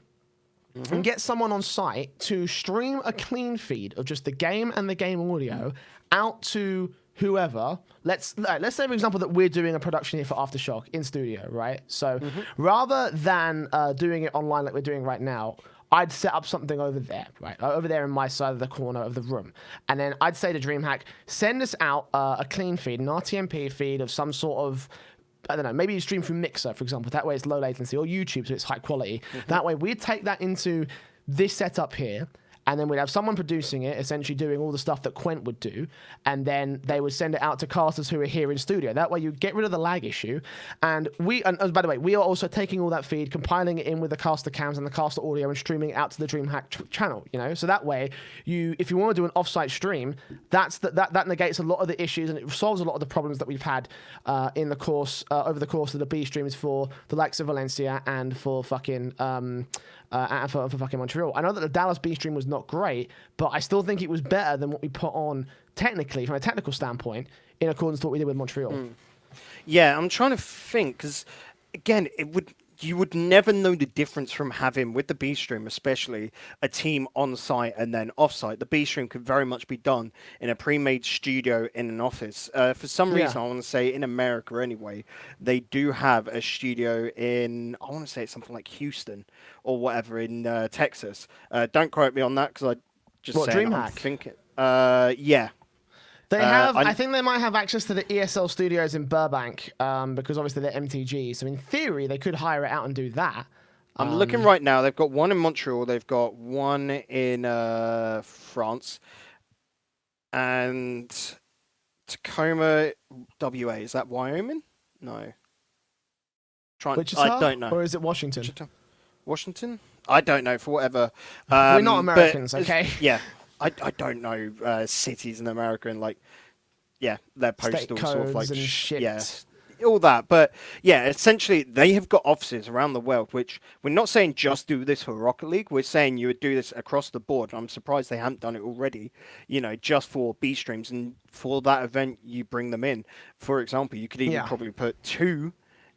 Speaker 1: And get someone on site to stream a clean feed of just the game and the game audio out to whoever. Let's say, for example, that we're doing a production here for RLAfterShock in studio, right? So rather than doing it online like we're doing right now, I'd set up something over there, right? Over there in my side of the corner of the room. And then I'd say to DreamHack, send us out a clean feed, an RTMP feed of some sort of, I don't know, maybe you stream through Mixer, for example. That way it's low latency, or YouTube, so it's high quality. That way we'd take that into this setup here, and then we'd have someone producing it, essentially doing all the stuff that Quent would do, and then they would send it out to casters who are here in studio. That way you get rid of the lag issue, and by the way, we are also taking all that feed, compiling it in with the caster cams and the caster audio, and streaming it out to the DreamHack channel, you know? So that way, if you want to do an off-site stream, that negates a lot of the issues, and it solves a lot of the problems that we've had over the course of the B streams for the likes of Valencia and for fucking for fucking Montreal. I know that the Dallas B stream was not great, but I still think it was better than what we put on technically, from a technical standpoint, in accordance to what we did with Montreal.
Speaker 2: Yeah, I'm trying to think, because again, you would never know the difference from having, with the B stream especially, a team on site and then off site. The B stream could very much be done in a pre-made studio in an office. For some reason, I want to say in America anyway, they do have a studio in, I want to say it's something like Houston or whatever in Texas. Don't quote me on that, because I just say I'm thinking. Yeah.
Speaker 1: They have. I think they might have access to the ESL studios in Burbank, because obviously they're MTG. So in theory, they could hire it out and do that.
Speaker 2: I'm looking right now. They've got one in Montreal. They've got one in France, and Tacoma, WA. Is that Wyoming? No.
Speaker 1: Wichita?
Speaker 2: I don't know.
Speaker 1: Or is it Washington?
Speaker 2: Washington? I don't know. For whatever.
Speaker 1: We're not Americans, okay?
Speaker 2: Yeah. I don't know cities in America, and like, yeah, their postal sort of like
Speaker 1: and shit.
Speaker 2: Yeah, all that. But yeah, essentially they have got offices around the world, which we're not saying just do this for Rocket League. We're saying you would do this across the board. I'm surprised they haven't done it already, you know, just for B streams. And for that event, you bring them in. For example, you could even probably put 2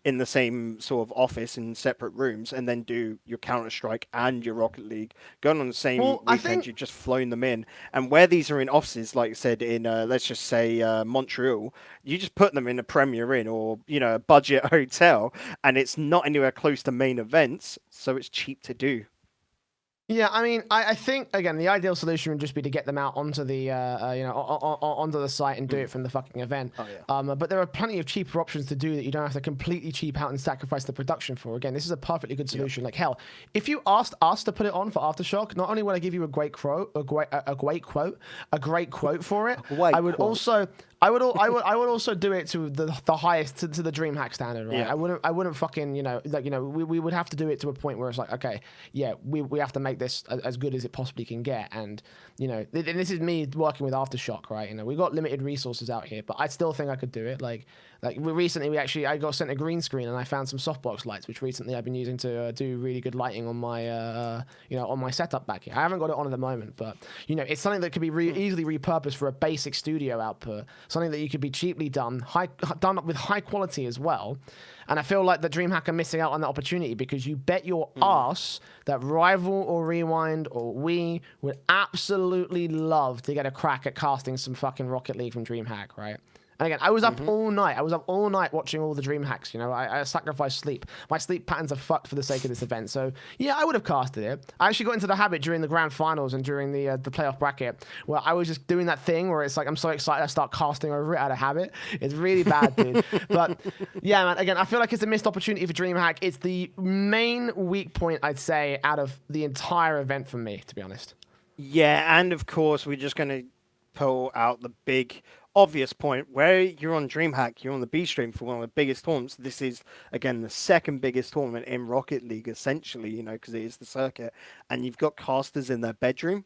Speaker 2: in the same sort of office in separate rooms and then do your Counter-Strike and your Rocket League going on the same weekend. You've just flown them in, and where these are in offices, like I said, in let's just say Montreal, you just put them in a Premier Inn or a budget hotel, and it's not anywhere close to main events, so it's cheap to do.
Speaker 1: Yeah, I mean, I think again the ideal solution would just be to get them out onto the onto the site and do it from the fucking event.
Speaker 2: Oh, yeah.
Speaker 1: But there are plenty of cheaper options to do that you don't have to completely cheap out and sacrifice the production for. Again, this is a perfectly good solution. Like hell, if you asked us to put it on for AfterShock, not only would I give you a great quote for it, I would also. I would also do it to the highest to the Dreamhack standard, right?
Speaker 2: Yeah.
Speaker 1: I wouldn't fucking we would have to do it to a point where it's like, okay, yeah, we have to make this as good as it possibly can get, and and this is me working with AfterShock, right? We got limited resources out here, but I still think I could do it. Like recently, I got sent a green screen and I found some softbox lights, which recently I've been using to do really good lighting on my on my setup back here. I haven't got it on at the moment, but it's something that could be easily repurposed for a basic studio output. Something that you could be cheaply done with high quality as well. And I feel like the Dreamhack are missing out on that opportunity because you bet your ass that Rival or Rewind or we would absolutely love to get a crack at casting some fucking Rocket League from Dreamhack, right? And again, I was up all night. I was up all night watching all the Dreamhacks. I sacrificed sleep. My sleep patterns are fucked for the sake of this event. So yeah, I would have casted it. I actually got into the habit during the grand finals and during the playoff bracket where I was just doing that thing where it's like I'm so excited I start casting over it out of habit. It's really bad, dude. But yeah, man. Again, I feel like it's a missed opportunity for Dreamhack. It's the main weak point I'd say out of the entire event for me, to be honest.
Speaker 2: Yeah, and of course we're just gonna pull out the big obvious point where you're on Dreamhack, you're on the B stream for one of the biggest tournaments. This is again the second biggest tournament in Rocket League, essentially, because it is the circuit, and you've got casters in their bedroom.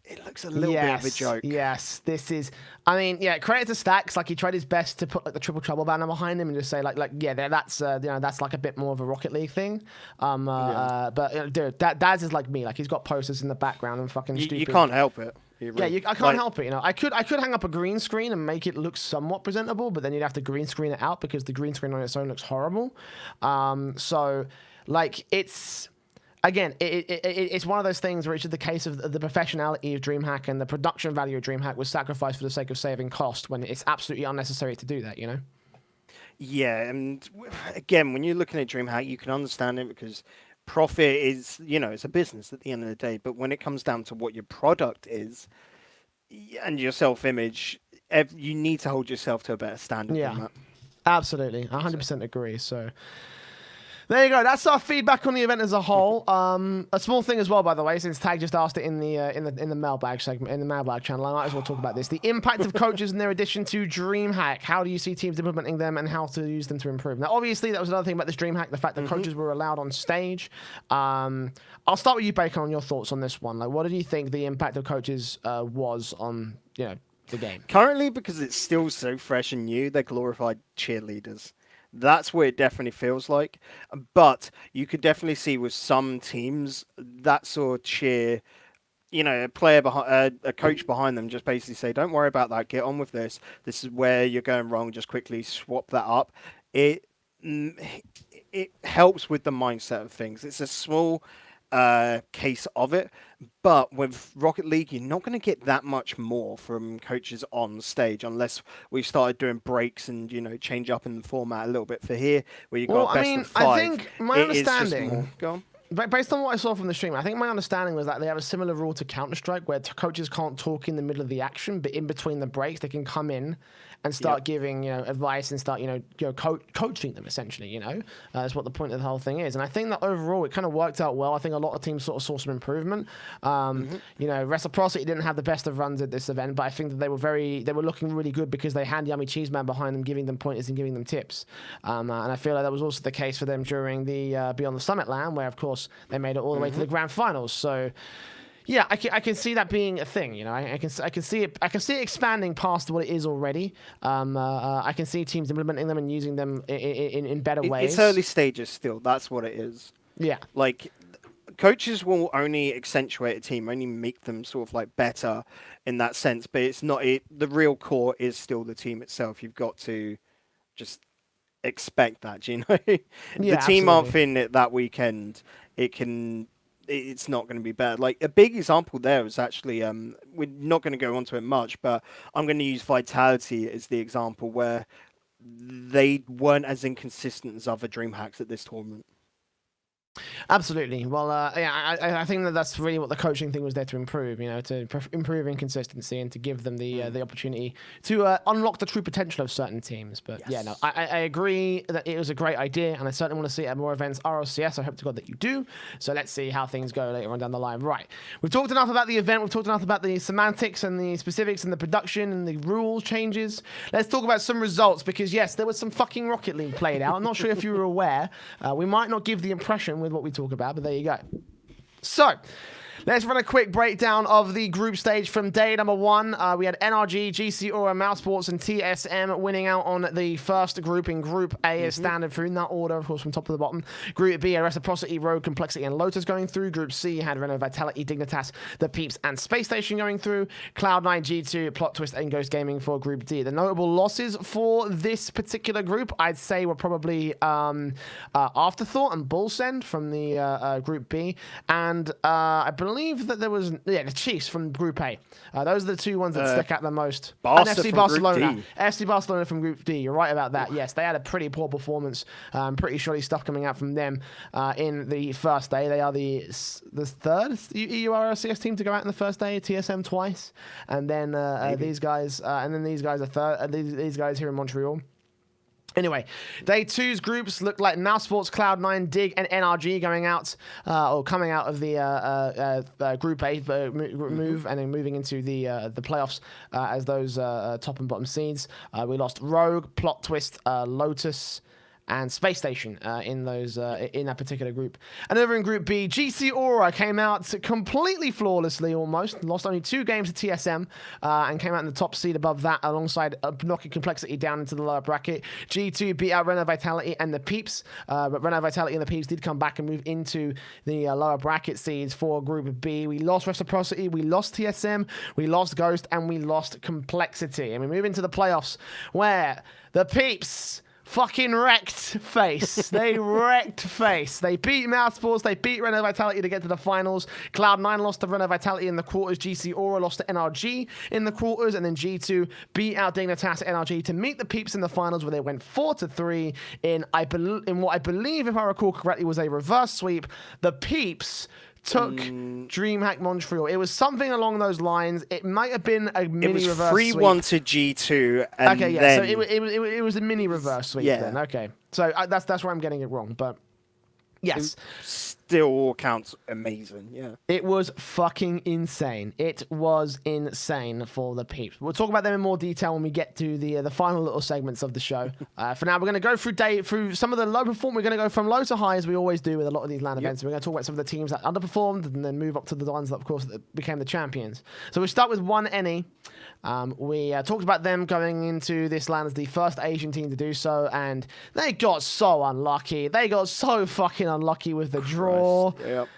Speaker 2: It looks a little bit of a joke.
Speaker 1: Yes, this is. I mean, yeah, credit to Stacks. Like he tried his best to put like the Triple Trouble banner behind him and just say that's that's like a bit more of a Rocket League thing. But dude, Daz is like me. Like he's got posters in the background and fucking stupid.
Speaker 2: You can't help it.
Speaker 1: I can't help it. I could hang up a green screen and make it look somewhat presentable, but then you'd have to green screen it out because the green screen on its own looks horrible. So like it's. Again, it's one of those things where it's just the case of the professionality of Dreamhack and the production value of Dreamhack was sacrificed for the sake of saving cost when it's absolutely unnecessary to do that,
Speaker 2: Yeah, and again, when you're looking at Dreamhack, you can understand it because profit is, it's a business at the end of the day. But when it comes down to what your product is and your self-image, you need to hold yourself to a better standard than that.
Speaker 1: Absolutely. 100% agree. So there you go. That's our feedback on the event as a whole. A small thing as well, by the way, since Tag just asked it in the Mailbag segment, in the Mailbag channel, I might as well talk about this. The impact of coaches and their addition to Dreamhack. How do you see teams implementing them and how to use them to improve? Now, obviously, that was another thing about this Dreamhack, the fact that coaches were allowed on stage. I'll start with you, Bacon, on your thoughts on this one. Like, what do you think the impact of coaches was on, the game?
Speaker 2: Currently, because it's still so fresh and new, they're glorified cheerleaders. That's what it definitely feels like. But you could definitely see with some teams that sort of cheer, a player behind, a coach behind them just basically say, don't worry about that, get on with this. This is where you're going wrong, just quickly swap that up. It helps with the mindset of things. It's a small case of it, but with Rocket League you're not going to get that much more from coaches on stage unless we've started doing breaks and change up in the format a little bit for here where you've got best of five.
Speaker 1: I think my understanding,
Speaker 2: go on.
Speaker 1: Based on what I saw from the stream, I think my understanding was that they have a similar rule to Counter-Strike where coaches can't talk in the middle of the action, but in between the breaks they can come in and start giving advice and start coaching them essentially. That's what the point of the whole thing is. And I think that overall it kind of worked out well. I think a lot of teams sort of saw some improvement. Reciprocity didn't have the best of runs at this event, but I think that they were looking really good because they had Yummy Cheeseman behind them, giving them pointers and giving them tips. And I feel like that was also the case for them during the Beyond the Summit LAN, where of course they made it all the way to the grand finals. So. Yeah, I can see that being a thing. I can see it. I can see it expanding past what it is already. I can see teams implementing them and using them in better ways.
Speaker 2: It's early stages still. That's what it is.
Speaker 1: Yeah.
Speaker 2: Like, coaches will only accentuate a team, only make them sort of like better in that sense. But it's not. The real core is still the team itself. You've got to just expect that. You know, the
Speaker 1: Yeah,
Speaker 2: team aren't
Speaker 1: absolutely.
Speaker 2: feeling it that weekend. It's not going to be bad. Like a big example there is actually we're not going to go onto it much, but I'm going to use Vitality as the example where they weren't as inconsistent as other DreamHacks at this tournament.
Speaker 1: Absolutely. Well, yeah, I think that that's really what the coaching thing was there to improve. You know, to improve inconsistency and to give them the opportunity to unlock the true potential of certain teams. But yeah, no,
Speaker 2: Yes.
Speaker 1: I agree that it was a great idea, and I certainly want to see it at more events. RLCS, I hope to God that you do. So let's see how things go later on down the line. Right, we've talked enough about the event. We've talked enough about the semantics and the specifics and the production and the rule changes. Let's talk about some results because yes, there was some fucking Rocket League played out. I'm not sure if you were aware. We might not give the impression with what we talk about, but there you go. So, let's run a quick breakdown of the group stage from day number 1. We had NRG, GC Aura, Mousesports, and TSM winning out on the first group in Group A as standard through in that order, of course, from top to the bottom. Group B had Reciprocity, Rogue, Complexity, and Lotus going through. Group C had Renault, Vitality, Dignitas, The Peeps, and Space Station going through. Cloud9, G2, Plot Twist, and Ghost Gaming for Group D. The notable losses for this particular group, I'd say, were probably Afterthought and Bullsend from the Group B, and I believe that there was the Chiefs from Group A. Those are the two ones that stick out the most.
Speaker 2: Barca
Speaker 1: And FC
Speaker 2: from
Speaker 1: Barcelona.
Speaker 2: Group D.
Speaker 1: FC Barcelona from Group D. You're right about that. Yes, they had a pretty poor performance. Pretty shoddy stuff coming out from them in the first day. They are the third EURLCS team to go out in the first day. TSM twice, and then these guys, are third. These guys here in Montreal. Anyway, day 2's groups looked like Mousesports, Cloud9, Dig, and NRG going out or coming out of the Group A move and then moving into the playoffs as those top and bottom seeds. We lost Rogue, Plot Twist, Lotus, and Space Station in that particular group. And over in Group B, GC Aura came out completely flawlessly almost, lost only 2 games to TSM and came out in the top seed above that alongside knocking Complexity down into the lower bracket. G2 beat out Renault Vitality and the Peeps, but Renault Vitality and the Peeps did come back and move into the lower bracket seeds for Group B. We lost Reciprocity, we lost TSM, we lost Ghost, and we lost Complexity. And we move into the playoffs where the Peeps fucking wrecked face. They wrecked face. They beat Mousesports. They beat Renault Vitality to get to the finals. Cloud9 lost to Renault Vitality in the quarters. GC Aura lost to NRG in the quarters. And then G2 beat out Dignitas NRG to meet the Peeps in the finals where they went 4-3 in what I believe, if I recall correctly, was a reverse sweep. The Peeps took Dreamhack Montreal. It was something along those lines. It might have been a mini reverse sweep.
Speaker 2: 3-1 to G2, and
Speaker 1: okay, yeah.
Speaker 2: then...
Speaker 1: So it was a mini reverse sweep then. Okay, so that's where I'm getting it wrong, but yes.
Speaker 2: Still all counts amazing, yeah.
Speaker 1: It was fucking insane. It was insane for the Peeps. We'll talk about them in more detail when we get to the final little segments of the show. For now, we're going to go through some of the low perform. We're going to go from low to high as we always do with a lot of these LAN events. We're going to talk about some of the teams that underperformed and then move up to the ones that, of course, that became the champions. So we start with 1NE. We talked about them going into this LAN as the first Asian team to do so, and they got so unlucky. They got so fucking unlucky with the draw.
Speaker 2: Yep.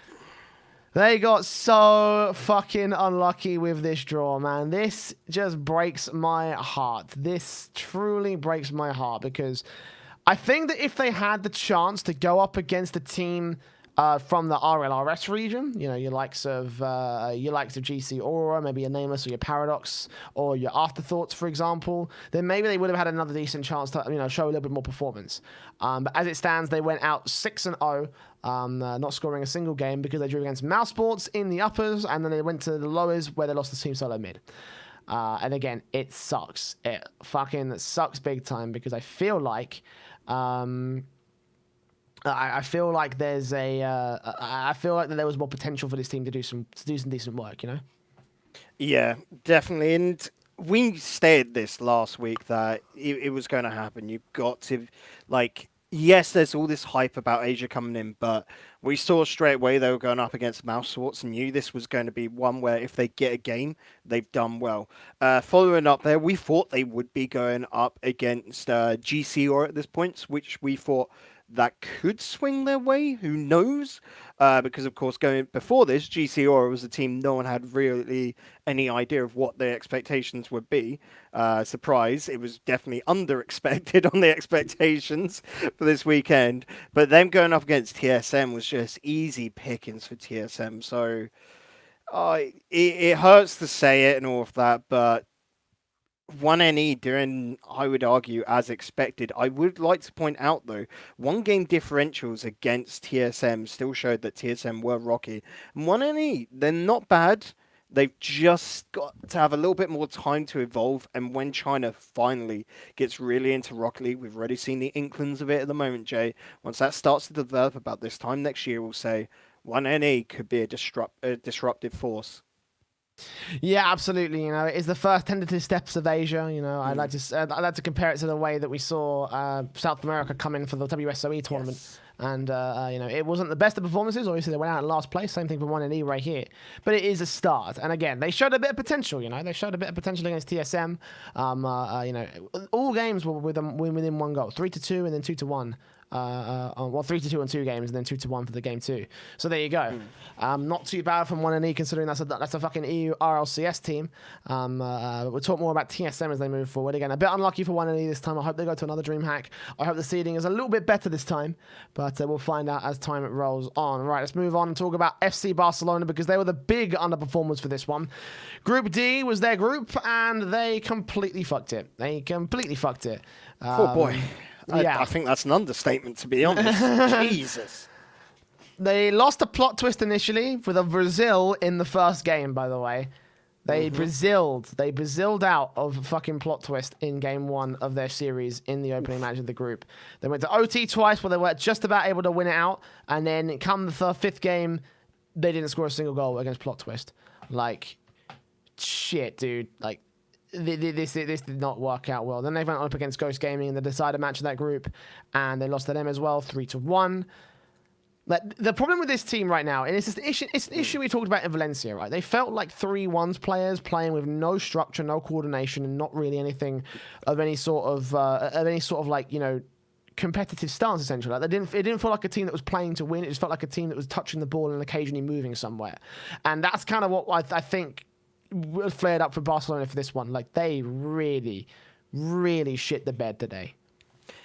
Speaker 1: They got so fucking unlucky with this draw, man. This just breaks my heart. This truly breaks my heart because I think that if they had the chance to go up against a team from the RLRS region, you know, your likes of GC Aura, maybe your Nameless or your Paradox or your Afterthoughts, for example, then maybe they would have had another decent chance to, you know, show a little bit more performance. But as it stands, they went out 6-0, not scoring a single game because they drew against Mousesports in the uppers, and then they went to the lowers where they lost to Team Solo mid. And again, it sucks. It fucking sucks big time because I feel like. I feel like there's I feel like that there was more potential for this team to do some decent work, you know?
Speaker 2: Yeah, definitely. And we stated this last week that it was going to happen. You've got to, like, yes, there's all this hype about Asia coming in, but we saw straight away they were going up against Mousesports and knew this was going to be one where if they get a game, they've done well. Following up there, we thought they would be going up against GC or at this point, which we thought that could swing their way. Who knows? because of course going before this, GC Aura was a team no one had really any idea of what their expectations would be. Surprise, it was definitely under-expected on the expectations for this weekend. But them going up against TSM was just easy pickings for TSM. So it hurts to say it and all of that, but 1NE doing, I would argue, as expected. I would like to point out, though, one game differentials against TSM still showed that TSM were rocky. And 1NE, they're not bad. They've just got to have a little bit more time to evolve. And when China finally gets really into Rocket League, we've already seen the inklings of it at the moment, Jay. Once that starts to develop about this time next year, we'll say 1NE could be a disruptive force.
Speaker 1: Yeah, absolutely. You know, it's the first tentative steps of Asia. You know, I like to compare it to the way that we saw South America come in for the WSOE tournament.
Speaker 2: Yes.
Speaker 1: And, you know, it wasn't the best of performances. Obviously, they went out in last place. Same thing for 1NE right here. But it is a start. And again, they showed a bit of potential, you know. They showed a bit of potential against TSM. You know, all games were within one goal. 3-2 and then 2-1. Well, 3-2 on 2 games and then 2-1 for the game 2. So there you go. Not too bad from 1NE considering that's a fucking EU RLCS team. We'll talk more about TSM as they move forward. Again, a bit unlucky for 1NE this time. I hope they go to another Dreamhack. I hope the seeding is a little bit better this time, but we'll find out as time rolls on. Right, let's move on and talk about FC Barcelona because they were the big underperformers for this one. Group D was their group and they completely fucked it.
Speaker 2: Oh boy. I think that's an understatement, to be honest. Jesus.
Speaker 1: They lost a plot twist initially with a Brazil in the first game, by the way. They Braziled out of fucking plot twist in game 1 of their series in the opening match of the group. They went to OT twice where they were just about able to win it out. And then come the 5th game, they didn't score a single goal against plot twist. Like, shit, dude. Like, this did not work out well. Then they went up against Ghost Gaming in the decider match of that group, and they lost to them as well, 3-1. Like, the problem with this team right now, and it's an issue we talked about in Valencia, right? They felt like 3-1s players playing with no structure, no coordination, and not really anything of any sort of like, you know, competitive stance, essentially. Like, it didn't feel like a team that was playing to win. It just felt like a team that was touching the ball and occasionally moving somewhere. And that's kind of what I think flared up for Barcelona for this one. Like, they really, really shit the bed today.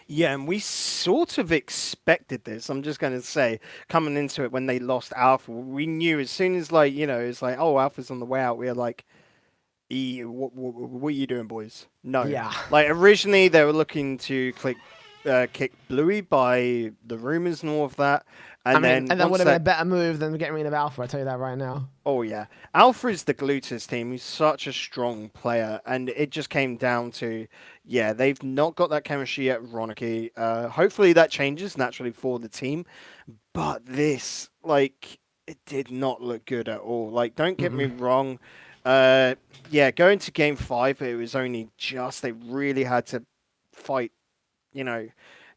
Speaker 2: Yeah, and we sort of expected this. I'm just going to say, coming into it when they lost Alpha, we knew as soon as, like, you know, it's like, oh, Alpha's on the way out. We were like, what are you doing, boys? No.
Speaker 1: Yeah.
Speaker 2: Like, originally they were looking to kick Bluey by the rumors and all of that. And that would have been a better move than getting rid of Alpha, I tell you that right now. Oh, yeah. Alpha is the glue to this team. He's such a strong player. And it just came down to, yeah, they've not got that chemistry yet, Ronicky. Hopefully that changes naturally for the team. But this, like, it did not look good at all. Like, don't get me wrong. Yeah, going to game 5, it was only just, they really had to fight, you know,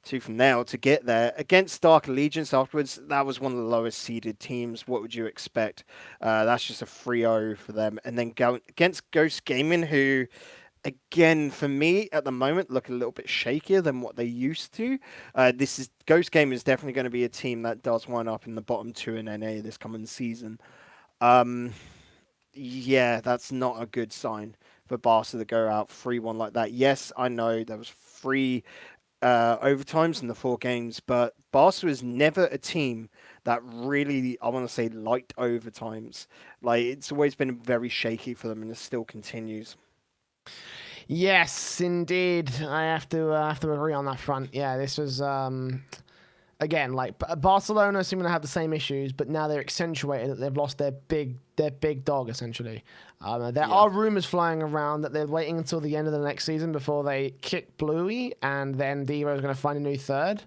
Speaker 2: tooth and nail to get there. Against Dark Allegiance afterwards, that was one of the lowest seeded teams. What would you expect? That's just a 3-0 for them. And then go against Ghost Gaming, who, again, for me, at the moment, look a little bit shakier than what they used to. Ghost Gaming is definitely going to be a team that does wind up in the bottom 2 in NA this coming season. Yeah, that's not a good sign for Barca to go out 3-1 like that. Yes, I know there was 3 overtimes in the 4 games, but Barca is never a team that really, I want to say, liked overtimes. Like, it's always been very shaky for them, and it still continues. Yes, indeed. I have to agree on that front. Yeah, this was again, like, Barcelona seem to have the same issues, but now they're accentuated that they've lost their big dog, essentially. There are rumors flying around that they're waiting until the end of the next season before they kick Bluey, and then Devo is going to find a new third,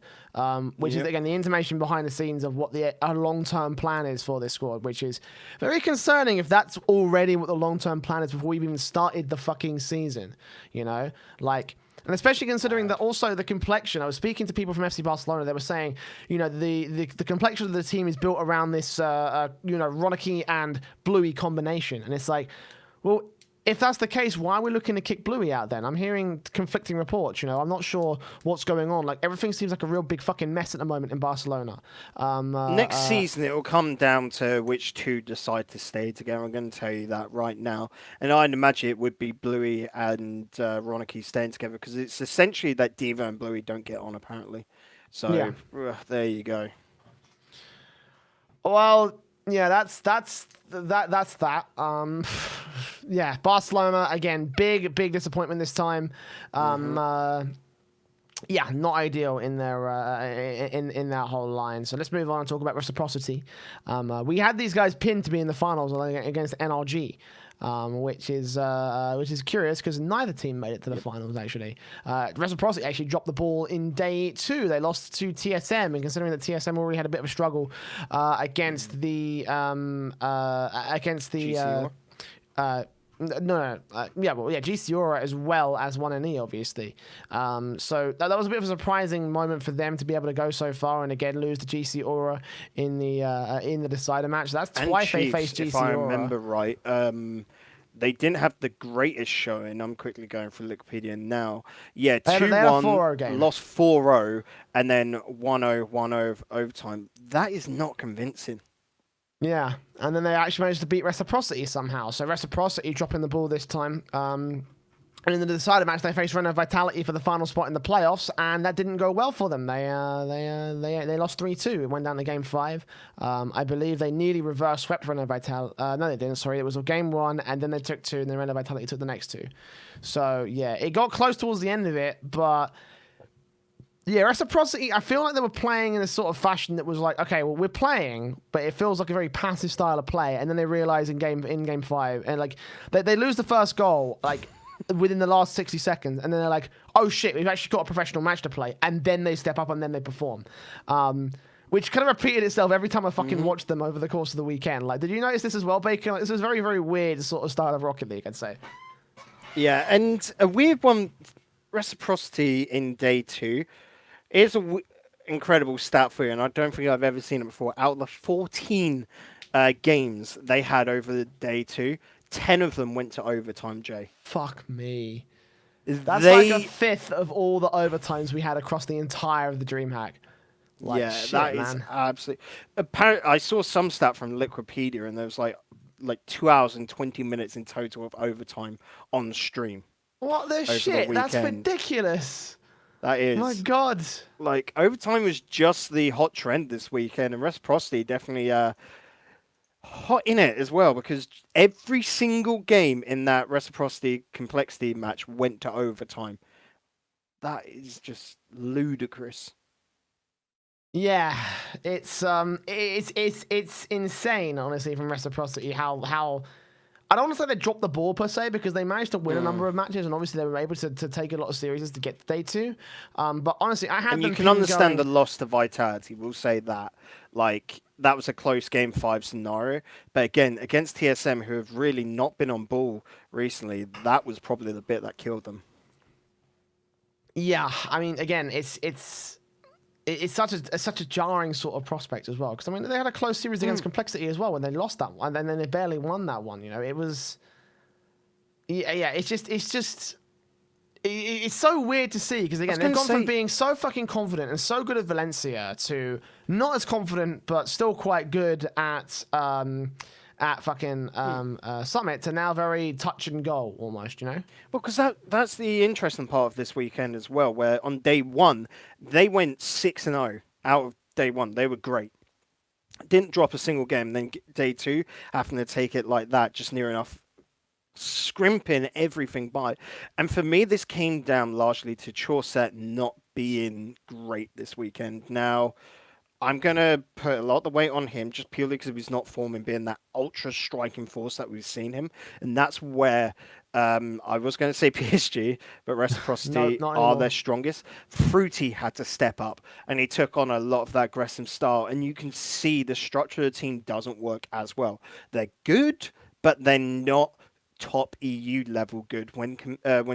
Speaker 2: which is, again, the intimation behind the scenes of what a long-term plan is for this squad, which is very concerning if that's already what the long-term plan is before we've even started the fucking season, you know? Like... And especially considering that also the complexion, I was speaking to people from FC Barcelona, they were saying, you know, the complexion of the team is built around this, you know, Ronicky and Bluey combination. And it's like, well,
Speaker 1: if that's the case, why are we looking to kick Bluey out then? I'm hearing conflicting reports. I'm not sure what's going on. Like everything seems like a real big fucking mess at the moment in Barcelona.
Speaker 2: Next season, it will come down to which two decide to stay together. I'm going to tell you that right now. And I'd imagine it would be Bluey and Ronicky staying together because it's essentially that Diva and Bluey don't get on apparently. So there you go.
Speaker 1: Well, yeah, that's that. Yeah, Barcelona again, big disappointment this time. Yeah, not ideal in their in that whole line. So let's move on and talk about reciprocity. We had these guys pinned to be in the finals against NRG. Which is curious because neither team made it to the finals actually. Reciprocity actually dropped the ball in day 2. They lost to TSM, and considering that TSM already had a bit of a struggle against the GC Aura as well as 1NE, obviously. So that was a bit of a surprising moment for them to be able to go so far and again lose to GC Aura in the decider match. That's twice they faced GC Aura.
Speaker 2: If I remember right, they didn't have the greatest showing. I'm quickly going through Wikipedia now. Yeah, 2-1, lost 4-0, and then 1-0, 1-0 overtime. That is not convincing.
Speaker 1: Yeah, and then they actually managed to beat Reciprocity somehow. So Reciprocity dropping the ball this time. And in the decider match, they faced Renault Vitality for the final spot in the playoffs, and that didn't go well for them. They lost 3-2. It went down to game 5. I believe they nearly reverse swept Renault Vitality. No, they didn't. Sorry, it was a game 1, and then they took 2, and then Renault Vitality took the next 2. So yeah, it got close towards the end of it, but. Yeah, Reciprocity, I feel like they were playing in a sort of fashion that was like, okay, well, we're playing, but it feels like a very passive style of play. And then they realize in game 5, and like they lose the first goal like within the last 60 seconds, and then they're like, oh shit, we've actually got a professional match to play. And then they step up and then they perform. Which kind of repeated itself every time I fucking watched them over the course of the weekend. Like, did you notice this as well, Bacon? Like, this was very, very weird sort of style of Rocket League, I'd say.
Speaker 2: Yeah, and a weird one, Reciprocity in day 2. Here's an incredible stat for you, and I don't think I've ever seen it before. Out of the 14 games they had over the day 2, 10 of them went to overtime, Jay.
Speaker 1: Fuck me. That's like a fifth of all the overtimes we had across the entire of the Dreamhack. Like,
Speaker 2: yeah,
Speaker 1: shit,
Speaker 2: that
Speaker 1: man.
Speaker 2: is absolutely... Apparently, I saw some stat from Wikipedia, and there was like 2 hours and 20 minutes in total of overtime on stream.
Speaker 1: What the shit? That's ridiculous.
Speaker 2: That is.
Speaker 1: My God.
Speaker 2: Like, overtime was just the hot trend this weekend, and Reciprocity definitely hot in it as well, because every single game in that Reciprocity Complexity match went to overtime. That is just ludicrous.
Speaker 1: Yeah, it's insane, honestly, from Reciprocity, how I don't want to say they dropped the ball per se, because they managed to win a number of matches, and obviously they were able to take a lot of series to get to day 2. But honestly, I had
Speaker 2: and
Speaker 1: them
Speaker 2: you can understand the loss to Vitality. We'll say that. Like, that was a close game 5 scenario. But again, against TSM, who have really not been on ball recently, that was probably the bit that killed them.
Speaker 1: Yeah, I mean, again, it's such a jarring sort of prospect as well, because I mean they had a close series against Complexity as well when they lost that one, and then they barely won that one. It was it's so weird to see, because again they've gone from being so fucking confident and so good at Valencia to not as confident but still quite good at fucking Summit to now very touch and go almost, Well,
Speaker 2: because that's the interesting part of this weekend as well, where on day 1, they went 6-0 out of day 1. They were great. Didn't drop a single game. Then day 2, having to take it like that, just near enough scrimping everything by. And for me, this came down largely to Chorset not being great this weekend. Now, I'm going to put a lot of the weight on him just purely because he's not forming, being that ultra striking force that we've seen him. And that's where I was going to say PSG, but Reciprocity are their strongest. Fruity had to step up, and he took on a lot of that aggressive style. And you can see the structure of the team doesn't work as well. They're good, but they're not top EU level good when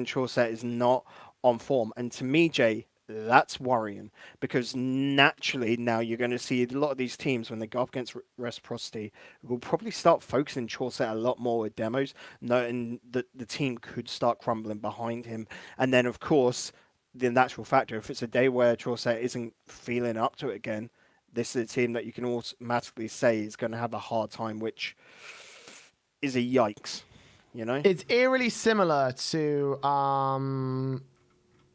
Speaker 2: Chorset is not on form. And to me, Jay, that's worrying because naturally now you're going to see a lot of these teams when they go up against reciprocity will probably start focusing Chaucer a lot more with demos, knowing that the team could start crumbling behind him. And then, of course, the natural factor, if it's a day where Chaucer isn't feeling up to it again, this is a team that you can automatically say is going to have a hard time, which is a yikes, you know?
Speaker 1: It's eerily similar to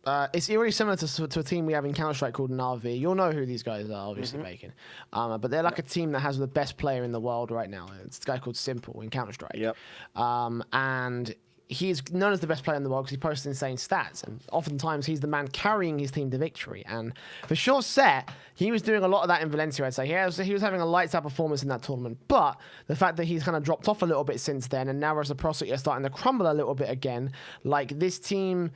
Speaker 1: to a team we have in Counter-Strike called Na'Vi. You'll know who these guys are, obviously, Bacon. But they're like a team that has the best player in the world right now. It's a guy called Simple in Counter-Strike.
Speaker 2: Yep.
Speaker 1: And he's known as the best player in the world because he posts insane stats. And oftentimes he's the man carrying his team to victory. And for sure set, he was doing a lot of that in Valencia, I'd say. He was having a lights-out performance in that tournament. But the fact that he's kind of dropped off a little bit since then, and now Reciprocity are starting to crumble a little bit again, like this team...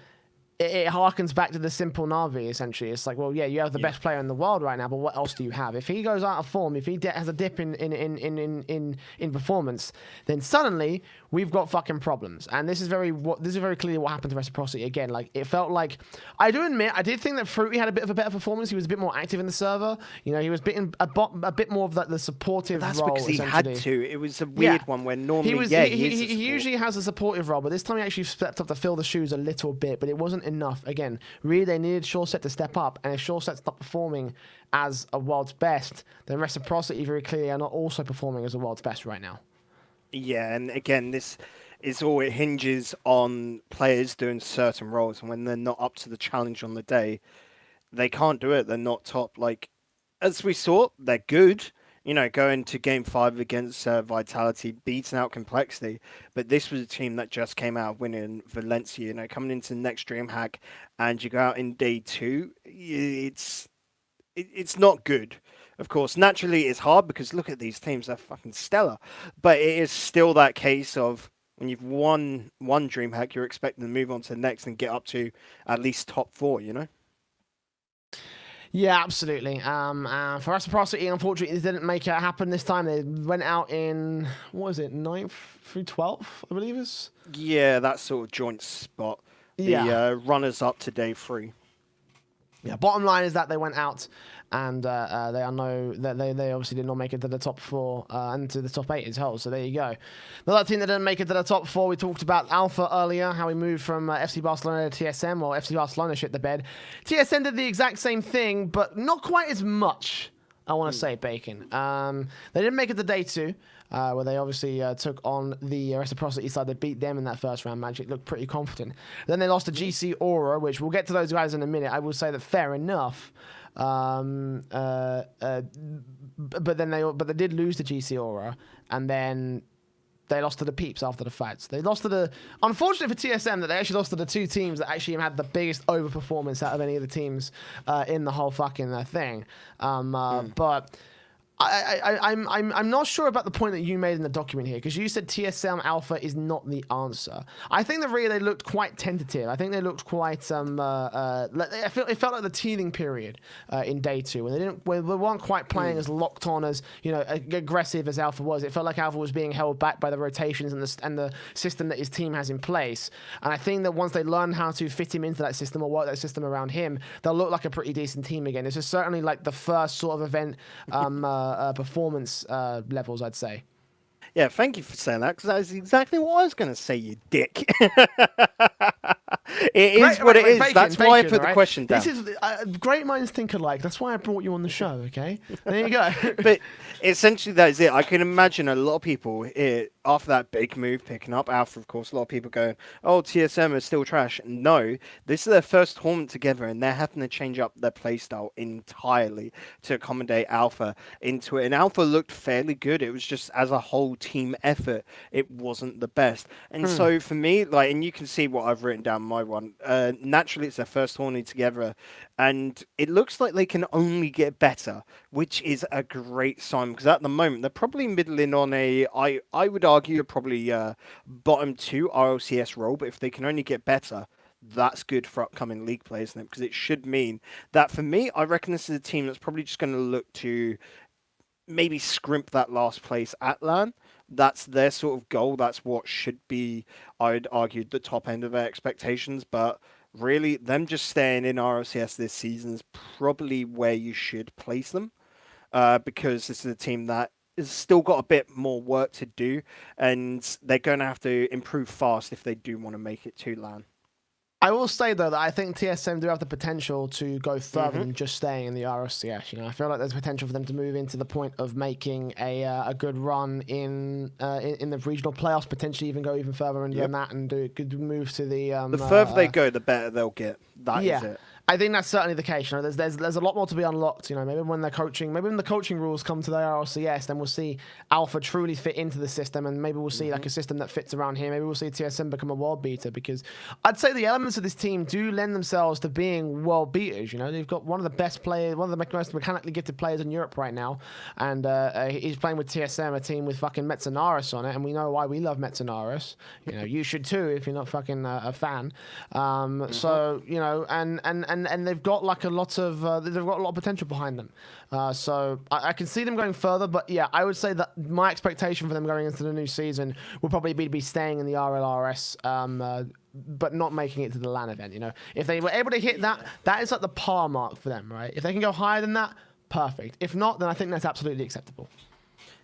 Speaker 1: It harkens back to the Simple Na'Vi, essentially. It's like, well, yeah, you have the best player in the world right now, but what else do you have? If he goes out of form, if he has a dip in performance, then suddenly we've got fucking problems. And this is very clearly what happened to Reciprocity again. Like, it felt like, I do admit, I did think that Fruity had a bit of a better performance. He was a bit more active in the server. You know, he was a bit more of the supportive role.
Speaker 2: That's because he had to. It was a weird one where normally,
Speaker 1: he usually has a supportive role, but this time he actually stepped up to fill the shoes a little bit, but it wasn't enough. Again, really, they needed SureSet to step up, and if SureSet's not performing as a world's best, then Reciprocity very clearly are not also performing as a world's best right now.
Speaker 2: Yeah, and again, this is all it hinges on players doing certain roles, and when they're not up to the challenge on the day, they can't do it. They're not top. Like, as we saw, they're good. You know, going to Game 5 against Vitality, beating out Complexity. But this was a team that just came out of winning Valencia, you know, coming into the next Dreamhack, and you go out in day 2, it's not good. Of course, naturally it's hard because look at these teams, they're fucking stellar. But it is still that case of when you've won one Dreamhack, you're expecting to move on to the next and get up to at least top 4, you know?
Speaker 1: Yeah, absolutely. For Reciprocity, unfortunately, they didn't make it happen this time. They went out in, what was it, 9th through 12th, I believe it is?
Speaker 2: Yeah, that sort of joint spot. The runners up to day 3.
Speaker 1: Yeah, bottom line is that they went out and they obviously did not make it to the top 4 and to the top 8 as well. So there you go. Another team that didn't make it to the top 4, we talked about Alpha earlier, how we moved from FC Barcelona to TSM, or FC Barcelona shit the bed. TSM did the exact same thing, but not quite as much, I want to say, Bacon. They didn't make it to day 2. Where they obviously took on the Reciprocity side. They beat them in that first round match. It looked pretty confident. Then they lost to GC Aura, which we'll get to those guys in a minute. I will say that fair enough. But they did lose to GC Aura, and then they lost to the Peeps after the fights. They lost to the... Unfortunately for TSM, that they actually lost to the 2 teams that actually had the biggest overperformance out of any of the teams in the whole fucking thing. But... I'm not sure about the point that you made in the document here, because you said TSM Alpha is not the answer. I think that really they looked quite tentative. I think they looked quite it felt like the teething period in day 2 when they weren't quite playing as locked on as, you know, aggressive as Alpha was. It felt like Alpha was being held back by the rotations and the system that his team has in place. And I think that once they learn how to fit him into that system or work that system around him, they'll look like a pretty decent team again. This is certainly like the first sort of event performance levels, I'd say.
Speaker 2: Yeah, thank you for saying that, because that is exactly what I was going to say, you dick. It is what it is. That's why I put the question down.
Speaker 1: This is great minds think alike. That's why I brought you on the show. Okay, there you go.
Speaker 2: But essentially, that is it. I can imagine a lot of people after that big move picking up Alpha. Of course, a lot of people going, "Oh, TSM is still trash." No, this is their first tournament together, and they're having to change up their playstyle entirely to accommodate Alpha into it. And Alpha looked fairly good. It was just as a whole team effort, it wasn't the best. And so for me, like, and you can see what I've written down in my one. Naturally, it's their first tournament together, and it looks like they can only get better, which is a great sign, because at the moment they're probably middling on I would argue probably bottom 2 RLCS role, but if they can only get better, that's good for upcoming league players, because it should mean that, for me, I reckon this is a team that's probably just going to look to maybe scrimp that last place at LAN. That's their sort of goal. That's what should be, I'd argue, the top end of their expectations. But really, them just staying in RLCS this season is probably where you should place them, because this is a team that has still got a bit more work to do, and they're going to have to improve fast if they do want to make it to LAN.
Speaker 1: I will say though that I think TSM do have the potential to go further than just staying in the RLCS. You know, I feel like there's potential for them to move into the point of making a good run in the regional playoffs, potentially even go even further than that, and do good move to the.
Speaker 2: The further they go, the better they'll get. That is it.
Speaker 1: I think that's certainly the case. You know, there's a lot more to be unlocked. You know, maybe when the coaching rules come to the RLCS, then we'll see Alpha truly fit into the system, and maybe we'll see like a system that fits around here. Maybe we'll see TSM become a world beater, because I'd say the elements of this team do lend themselves to being world beaters. You know, they've got one of the best players, one of the most mechanically gifted players in Europe right now, and he's playing with TSM, a team with fucking Metzenaris on it, and we know why we love Metzenaris. You know, you should too if you're not fucking a fan. So you know, and they've got like a lot of potential behind them. So I can see them going further, but yeah, I would say that my expectation for them going into the new season will probably be to be staying in the RLRS, but not making it to the LAN event. You know, if they were able to hit that, that is like the par mark for them, right? If they can go higher than that, perfect. If not, then I think that's absolutely acceptable.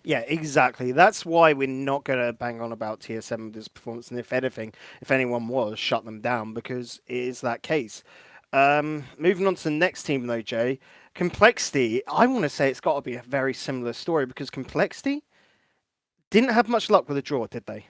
Speaker 2: Yeah, exactly. That's why we're not going to bang on about TSM with this performance, and if anything, if anyone was, shut them down, because it is that case. Moving on to the next team, though, Jay. Complexity, I want to say it's got to be a very similar story, because Complexity didn't have much luck with a draw, did they?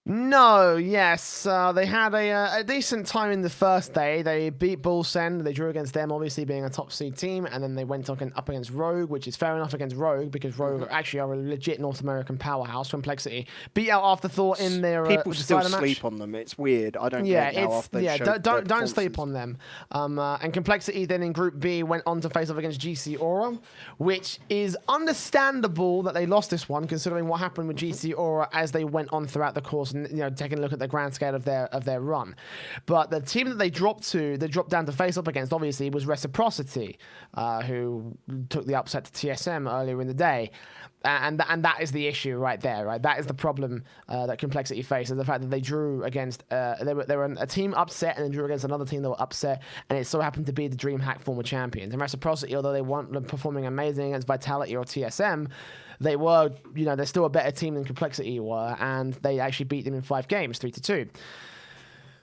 Speaker 1: No, yes. They had a decent time in the first day. They beat Bullsend. They drew against them, obviously being a top seed team. And then they went up against Rogue, which is fair enough against Rogue, because Rogue actually are a legit North American powerhouse. Complexity beat out Afterthought in their
Speaker 2: people still
Speaker 1: sleep
Speaker 2: match. On them. It's weird. I don't get how often they
Speaker 1: don't sleep on them. And Complexity then in Group B went on to face off against GC Aura, which is understandable that they lost this one, considering what happened with GC Aura as they went on throughout the course. And, you know, taking a look at the grand scale of their run. But the team that they dropped down to face up against, obviously, was Reciprocity, who took the upset to TSM earlier in the day. And that is the issue right there, right? That is the problem that Complexity faces, the fact that they drew against, they were a team upset and then drew against another team that were upset, and it so happened to be the Dreamhack former champions. And Reciprocity, although they weren't performing amazing against Vitality or TSM, they were, you know, they're still a better team than Complexity were, and they actually beat them in 5 games, 3-2.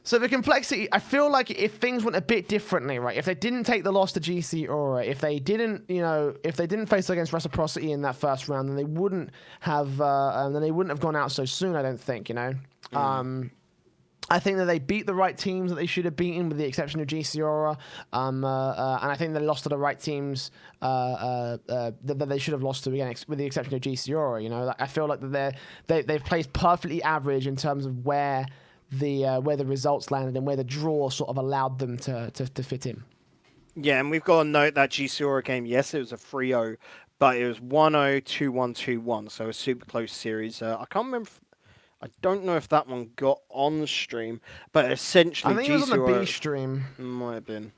Speaker 1: So the Complexity, I feel like if things went a bit differently, right? If they didn't take the loss to GC Aura, if they didn't face against Reciprocity in that first round, then they wouldn't have gone out so soon. I don't think, you know. I think that they beat the right teams that they should have beaten, with the exception of GC Aura, and I think they lost to the right teams that they should have lost to, again, with the exception of GC Aura. You know, like, I feel like that they've placed perfectly average in terms of where the results landed and where the draw sort of allowed them to fit in.
Speaker 2: Yeah, and we've got to note that GC Aura game, yes, it was a 3-0, but it was 1-0, 2-1, 2-1, so a super close series. I can't remember. I don't know if that one got on stream, but essentially,
Speaker 1: I think it was on the B stream.
Speaker 2: Might have been.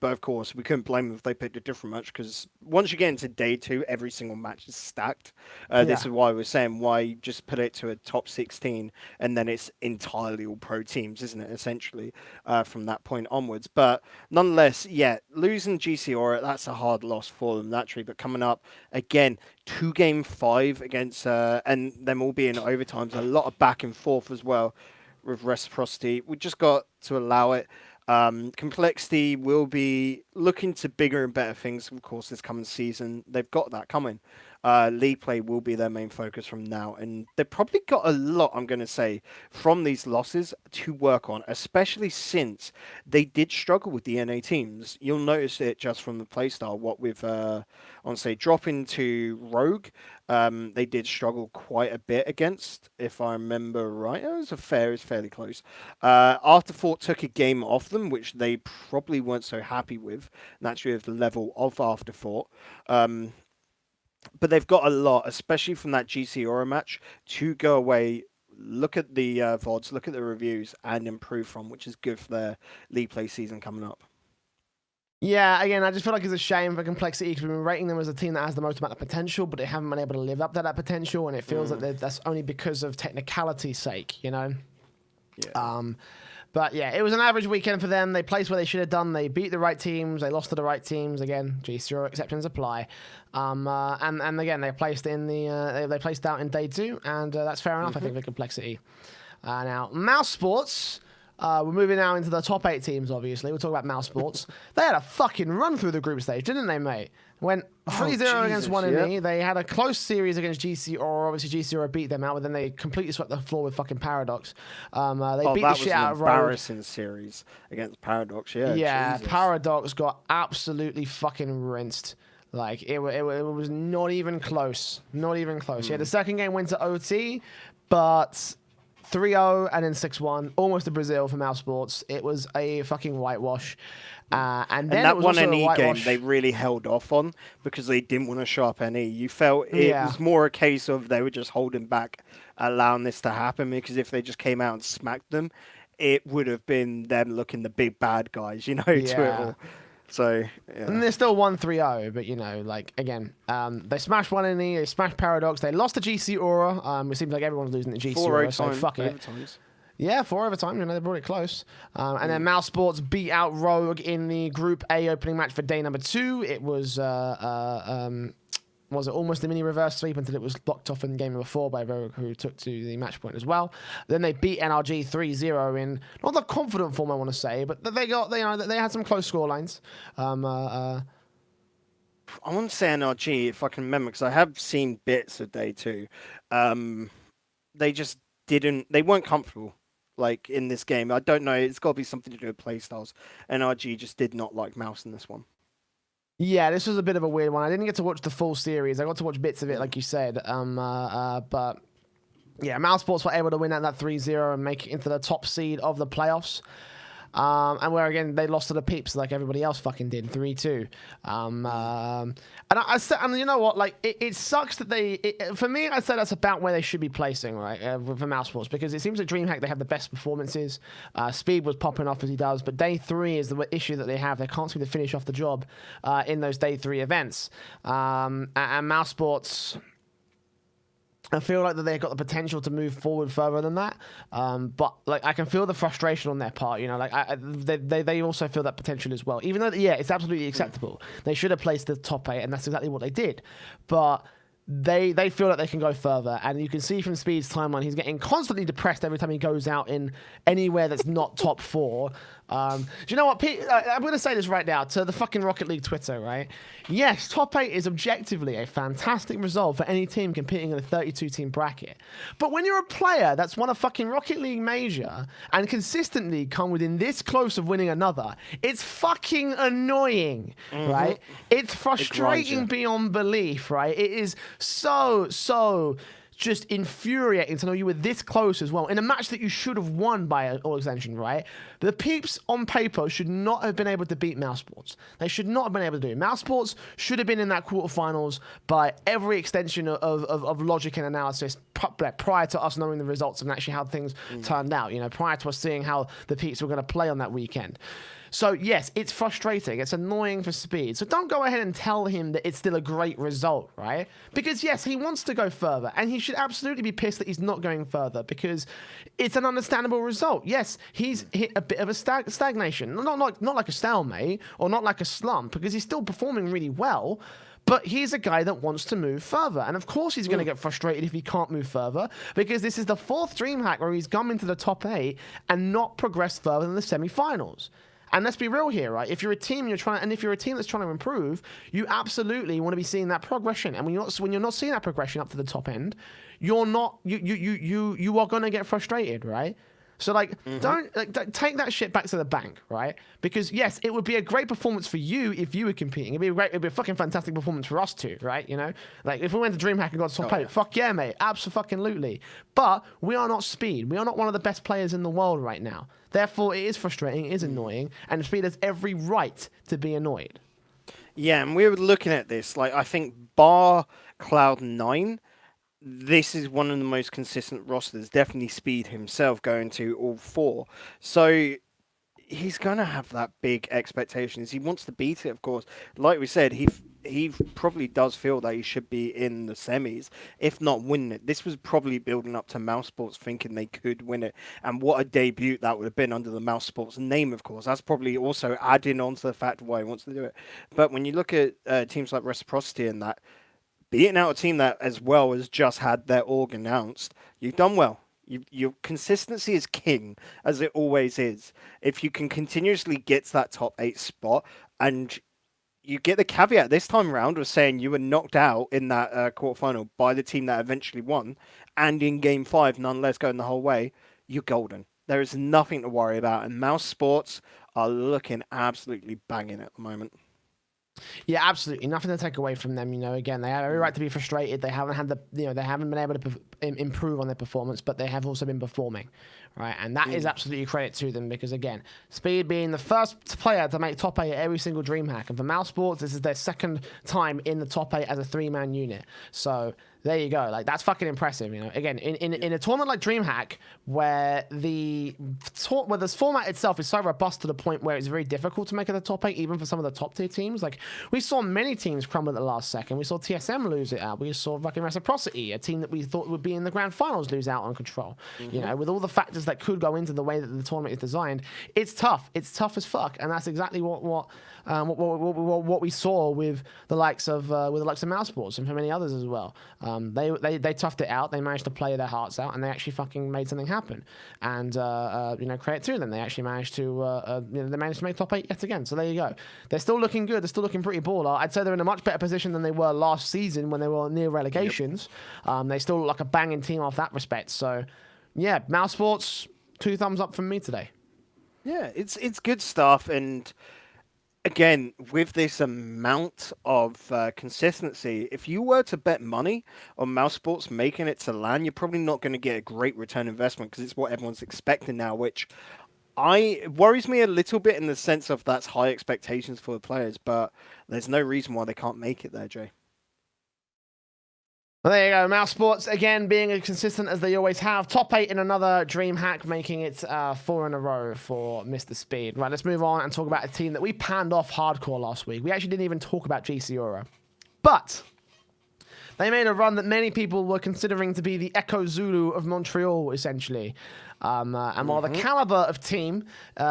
Speaker 2: But of course, we couldn't blame them if they picked a different match, because once you get into day 2, every single match is stacked. This is why we're saying why just put it to a top 16, and then it's entirely all pro teams, isn't it? Essentially, from that point onwards. But nonetheless, yeah, losing GC Aura, that's a hard loss for them naturally. But coming up again, 2-game 5 against, and them all being overtimes, a lot of back and forth as well with Reciprocity. We just got to allow it. Complexity will be looking to bigger and better things, of course, this coming season. They've got that coming. League play will be their main focus from now, and they've probably got a lot, I'm going to say, from these losses to work on, especially since they did struggle with the NA teams. You'll notice it just from the playstyle. What with, dropping to Rogue, they did struggle quite a bit against, if I remember right. It was fairly close. Afterthought took a game off them, which they probably weren't so happy with, naturally, with the level of Afterthought. But they've got a lot, especially from that GC Aura match, to go away, look at the VODs, look at the reviews, and improve from, which is good for their league play season coming up.
Speaker 1: Yeah, again, I just feel like it's a shame for Complexity, because we've been rating them as a team that has the most amount of potential, but they haven't been able to live up to that potential, and it feels like that's only because of technicality's sake, you know?
Speaker 2: Yeah.
Speaker 1: But yeah, it was an average weekend for them. They placed where they should have done. They beat the right teams. They lost to the right teams. Again, G0 exceptions apply. And again, they placed in the they placed out in day 2, and that's fair enough. I think, the complexity. Now, Mousesports. We're moving now into the top 8 teams, obviously. We'll talk about Mousesports. They had a fucking run through the group stage, didn't they, mate? Went 3-0 against 1-E. They had a close series against GC, or obviously GC beat them out, but then they completely swept the floor with fucking Paradox. They beat the shit out of Rogue.
Speaker 2: That was an embarrassing series against Paradox, yeah.
Speaker 1: Yeah,
Speaker 2: Jesus.
Speaker 1: Paradox got absolutely fucking rinsed. Like, it was not even close. Not even close. Yeah, the second game went to OT, but 3-0 and then 6-1, almost to Brazil for Mousesports. It was a fucking whitewash. And then
Speaker 2: that
Speaker 1: it was
Speaker 2: one
Speaker 1: also
Speaker 2: NE game they really held off on because they didn't want to show up NE. You felt it was more a case of they were just holding back, allowing this to happen, because if they just came out and smacked them, it would have been them looking the big bad guys, to it all. So, yeah.
Speaker 1: And they still won 3-0, but, like, again, they smashed 1NE, they smashed Paradox, they lost to GC Aura. It seems like everyone's losing to GC Aura, so fuck it.
Speaker 2: Overtimes.
Speaker 1: Yeah, 4 overtime, they brought it close. And then Mousesports beat out Rogue in the Group A opening match for day number 2. It was it almost a mini reverse sweep until it was blocked off in game number 4 by Rogue, who took to the match point as well. Then they beat NRG 3-0 in not the confident form I want to say, but they had some close score lines.
Speaker 2: I want to say NRG if I can remember, because I have seen bits of day 2. They just they weren't comfortable. Like, in this game, I don't know. It's got to be something to do with playstyles. NRG just did not like Mouse in this one.
Speaker 1: Yeah, this was a bit of a weird one. I didn't get to watch the full series. I got to watch bits of it, like you said. But yeah, Mousesports were able to win at that 3-0 and make it into the top seed of the playoffs. And where again they lost to the Peeps like everybody else fucking did, 3-2. And you know what? Like it sucks that for me, I'd say that's about where they should be placing, right? For Mousesports, because it seems like Dreamhack they have the best performances. Speed was popping off as he does, but day 3 is the issue that they have. They can't seem to finish off the job in those day 3 events. And Mousesports, I feel like that they've got the potential to move forward further than that, but like I can feel the frustration on their part. They also feel that potential as well. Even though it's absolutely acceptable. They should have placed the top 8, and that's exactly what they did. But they feel that they can go further, and you can see from Speed's timeline he's getting constantly depressed every time he goes out in anywhere that's not top 4. Do you know what, Pete? I'm going to say this right now to the fucking Rocket League Twitter, right? Yes, top 8 is objectively a fantastic result for any team competing in a 32-team bracket. But when you're a player that's won a fucking Rocket League major and consistently come within this close of winning another, it's fucking annoying, right? It's frustrating beyond belief, right? It is so just infuriating to know you were this close as well in a match that you should have won by all extension, right? The Peeps on paper should not have been able to beat Mousesports. They should not have been able to do it. Mousesports should have been in that quarterfinals by every extension of logic and analysis prior to us knowing the results and actually how things turned out, prior to us seeing how the Peeps were going to play on that weekend. So, yes, it's frustrating. It's annoying for Speed. So don't go ahead and tell him that it's still a great result, right? Because, yes, he wants to go further, and he should absolutely be pissed that he's not going further because it's an understandable result. Yes, he's hit a bit of a stagnation. Not like a stalemate or not like a slump, because he's still performing really well. But he's a guy that wants to move further. And of course he's going to get frustrated if he can't move further, because this is the 4th Dreamhack where he's come into the top 8 and not progressed further than the semi-finals. And let's be real here, right? If you're a team if you're a team that's trying to improve, you absolutely want to be seeing that progression. And when you're not seeing that progression up to the top end, you are going to get frustrated, right? So don't take that shit back to the bank, right? Because yes, it would be a great performance for you if you were competing. It'd be a fucking fantastic performance for us too, right? Like if we went to Dreamhack and got top 8, fuck yeah, mate, absolutely. But we are not Speed. We are not one of the best players in the world right now. Therefore, it is frustrating, it is annoying, and Speed has every right to be annoyed.
Speaker 2: Yeah, and we were looking at this. Like I think bar Cloud9. This is one of the most consistent rosters. Definitely Speed himself going to all 4. So he's going to have that big expectations. He wants to beat it, of course. Like we said, he he probably does feel that he should be in the semis, if not win it. This was probably building up to Mousesports thinking they could win it, and what a debut that would have been under the Mousesports name, of course. That's probably also adding on to the fact of why he wants to do it. But when you look at teams like Reciprocity and that, beating out a team that as well has just had their org announced, you've done well. Your consistency is king, as it always is. If you can continuously get to that top 8 spot, and you get the caveat this time around of saying you were knocked out in that quarterfinal by the team that eventually won, and in Game 5, nonetheless going the whole way, you're golden. There is nothing to worry about, and Mousesports are looking absolutely banging at the moment.
Speaker 1: Yeah, absolutely. Nothing to take away from them. Again, they have every right to be frustrated. They haven't had they haven't been able to improve on their performance, but they have also been performing, right? And that is absolutely credit to them because, again, Speed being the first player to make top 8 at every single Dreamhack, and for Mousesports, this is their second time in the top 8 as a 3-man unit. So there you go. Like, that's fucking impressive. Again, in a tournament like Dreamhack, where the format itself is so robust to the point where it's very difficult to make it the top 8, even for some of the top tier teams. Like, we saw many teams crumble at the last second. We saw TSM lose it out. We saw fucking Reciprocity, a team that we thought would be in the grand finals, lose out on Control. With all the factors that could go into the way that the tournament is designed, it's tough. It's tough as fuck, and that's exactly what we saw with the likes of Mousesports and for many others as well. They toughed it out. They managed to play their hearts out, and they actually fucking made something happen. And credit to them. They actually managed to they managed to make top 8 yet again. So there you go. They're still looking good. They're still looking pretty baller. I'd say they're in a much better position than they were last season when they were near relegations. They still look like a banging team off that respect. So yeah, Mousesports, 2 thumbs up from me today.
Speaker 2: Yeah, it's good stuff, and again, with this amount of consistency, if you were to bet money on Mousesports making it to LAN, you're probably not going to get a great return investment because it's what everyone's expecting now, which worries me a little bit in the sense of that's high expectations for the players, but there's no reason why they can't make it there, Jay.
Speaker 1: Well, there you go. Mousesports, again, being as consistent as they always have. Top 8 in another Dreamhack, making it 4 in a row for Mr. Speed. Right, let's move on and talk about a team that we panned off hardcore last week. We actually didn't even talk about GC Aura. But they made a run that many people were considering to be the Echo Zulu of Montreal, essentially. And while the caliber of team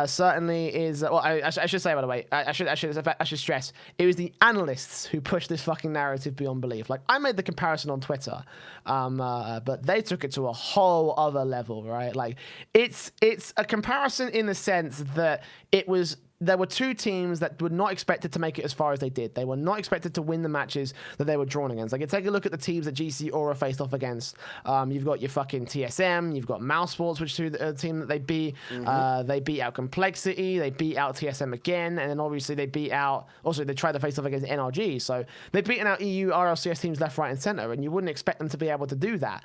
Speaker 1: certainly is, well, I should say, by the way, I should stress, it was the analysts who pushed this fucking narrative beyond belief. Like, I made the comparison on Twitter, but they took it to a whole other level, right? Like, it's a comparison in the sense that there were 2 teams that were not expected to make it as far as they did. They were not expected to win the matches that they were drawn against. Like, take a look at the teams that GC Aura faced off against. You've got your fucking TSM, you've got Mousesports, which is a team that they beat. They beat out Complexity, they beat out TSM again, and then obviously they beat out, also they tried to face off against NRG. So they've beaten out EU RLCS teams left, right, and center, and you wouldn't expect them to be able to do that.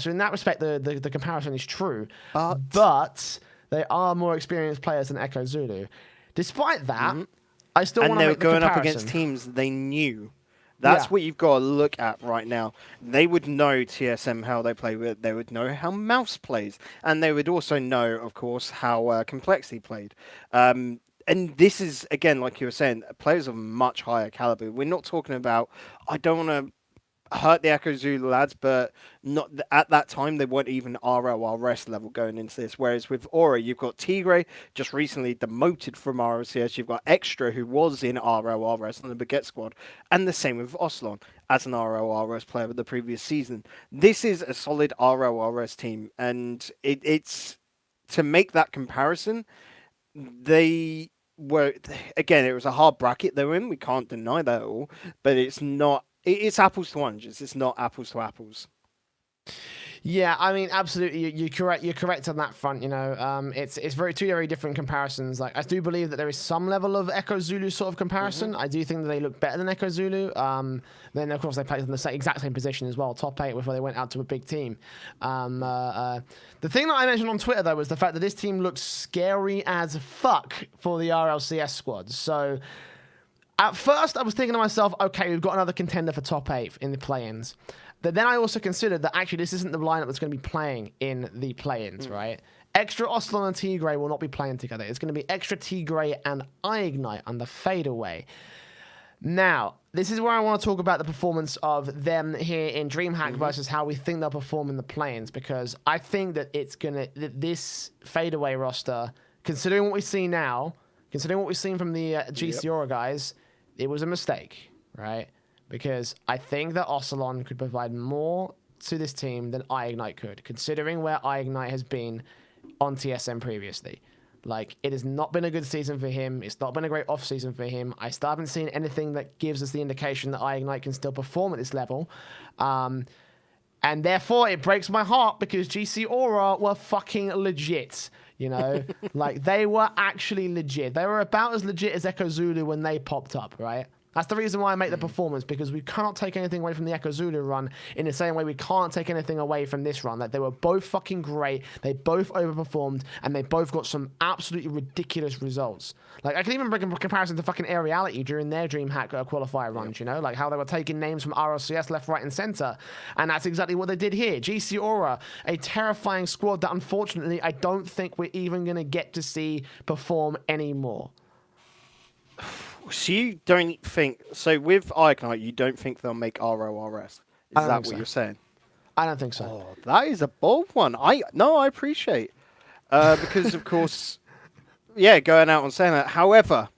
Speaker 1: So in that respect, the comparison is true. But they are more experienced players than Echo Zulu. Despite that, I still want to make the comparison. And they were going up against
Speaker 2: teams they knew. That's what you've got to look at right now. They would know TSM, how they play with it. They would know how Mouse plays. And they would also know, of course, how Complexity played. And this is, again, like you were saying, players of much higher caliber. We're not talking about, I don't want to hurt the Echo Zulu lads, but not at that time they weren't even RLRS level going into this. Whereas with Aura, you've got Tigre, just recently demoted from RLCS. You've got Extra, who was in RLRS on the Baguette squad, and the same with Oslon as an RLRS player of the previous season. This is a solid RLRS team, and it's to make that comparison. They were, again, it was a hard bracket they were in. We can't deny that at all, but it's not. It's apples to oranges. It's not apples to apples.
Speaker 1: Yeah, I mean, absolutely, you're correct. You're correct on that front. It's two very different comparisons. Like, I do believe that there is some level of Echo Zulu sort of comparison. I do think that they look better than Echo Zulu. Then of course they played in the exact same position as well, top 8, before they went out to a big team. The thing that I mentioned on Twitter though was the fact that this team looks scary as fuck for the RLCS squad. So at first I was thinking to myself, okay, we've got another contender for top 8 in the play-ins. But then I also considered that actually this isn't the lineup that's going to be playing in the play-ins, right? Extra Oslon and Tigre will not be playing together. It's going to be Extra Tigre and Ignite on the fadeaway. Now, this is where I want to talk about the performance of them here in DreamHack versus how we think they'll perform in the play-ins, because I think that this fadeaway roster, considering what we see now, considering what we've seen from the GC Aura guys, it was a mistake, right? Because I think that Ocelon could provide more to this team than iGnite could, considering where iGnite has been on TSM previously. Like, it has not been a good season for him. It's not been a great off-season for him. I still haven't seen anything that gives us the indication that iGnite can still perform at this level. And therefore, it breaks my heart because GC Aura were fucking legit. You know? Like, they were actually legit. They were about as legit as Echo Zulu when they popped up, right? That's the reason why I make the performance, because we cannot take anything away from the Echo Zulu run in the same way we can't take anything away from this run. Like, they were both fucking great, they both overperformed, and they both got some absolutely ridiculous results. Like, I can even bring a comparison to fucking RLAfterShock during their DreamHack qualifier runs, you know? Like, how they were taking names from RLCS left, right, and center. And that's exactly what they did here. GC Aura, a terrifying squad that unfortunately I don't think we're even going to get to see perform anymore.
Speaker 2: So you don't think, so with iGnite, you don't think they'll make RORS? Is that what you're saying?
Speaker 1: I don't think so.
Speaker 2: Oh, that is a bold one. I appreciate. Because, of course, yeah, going out and saying that. However,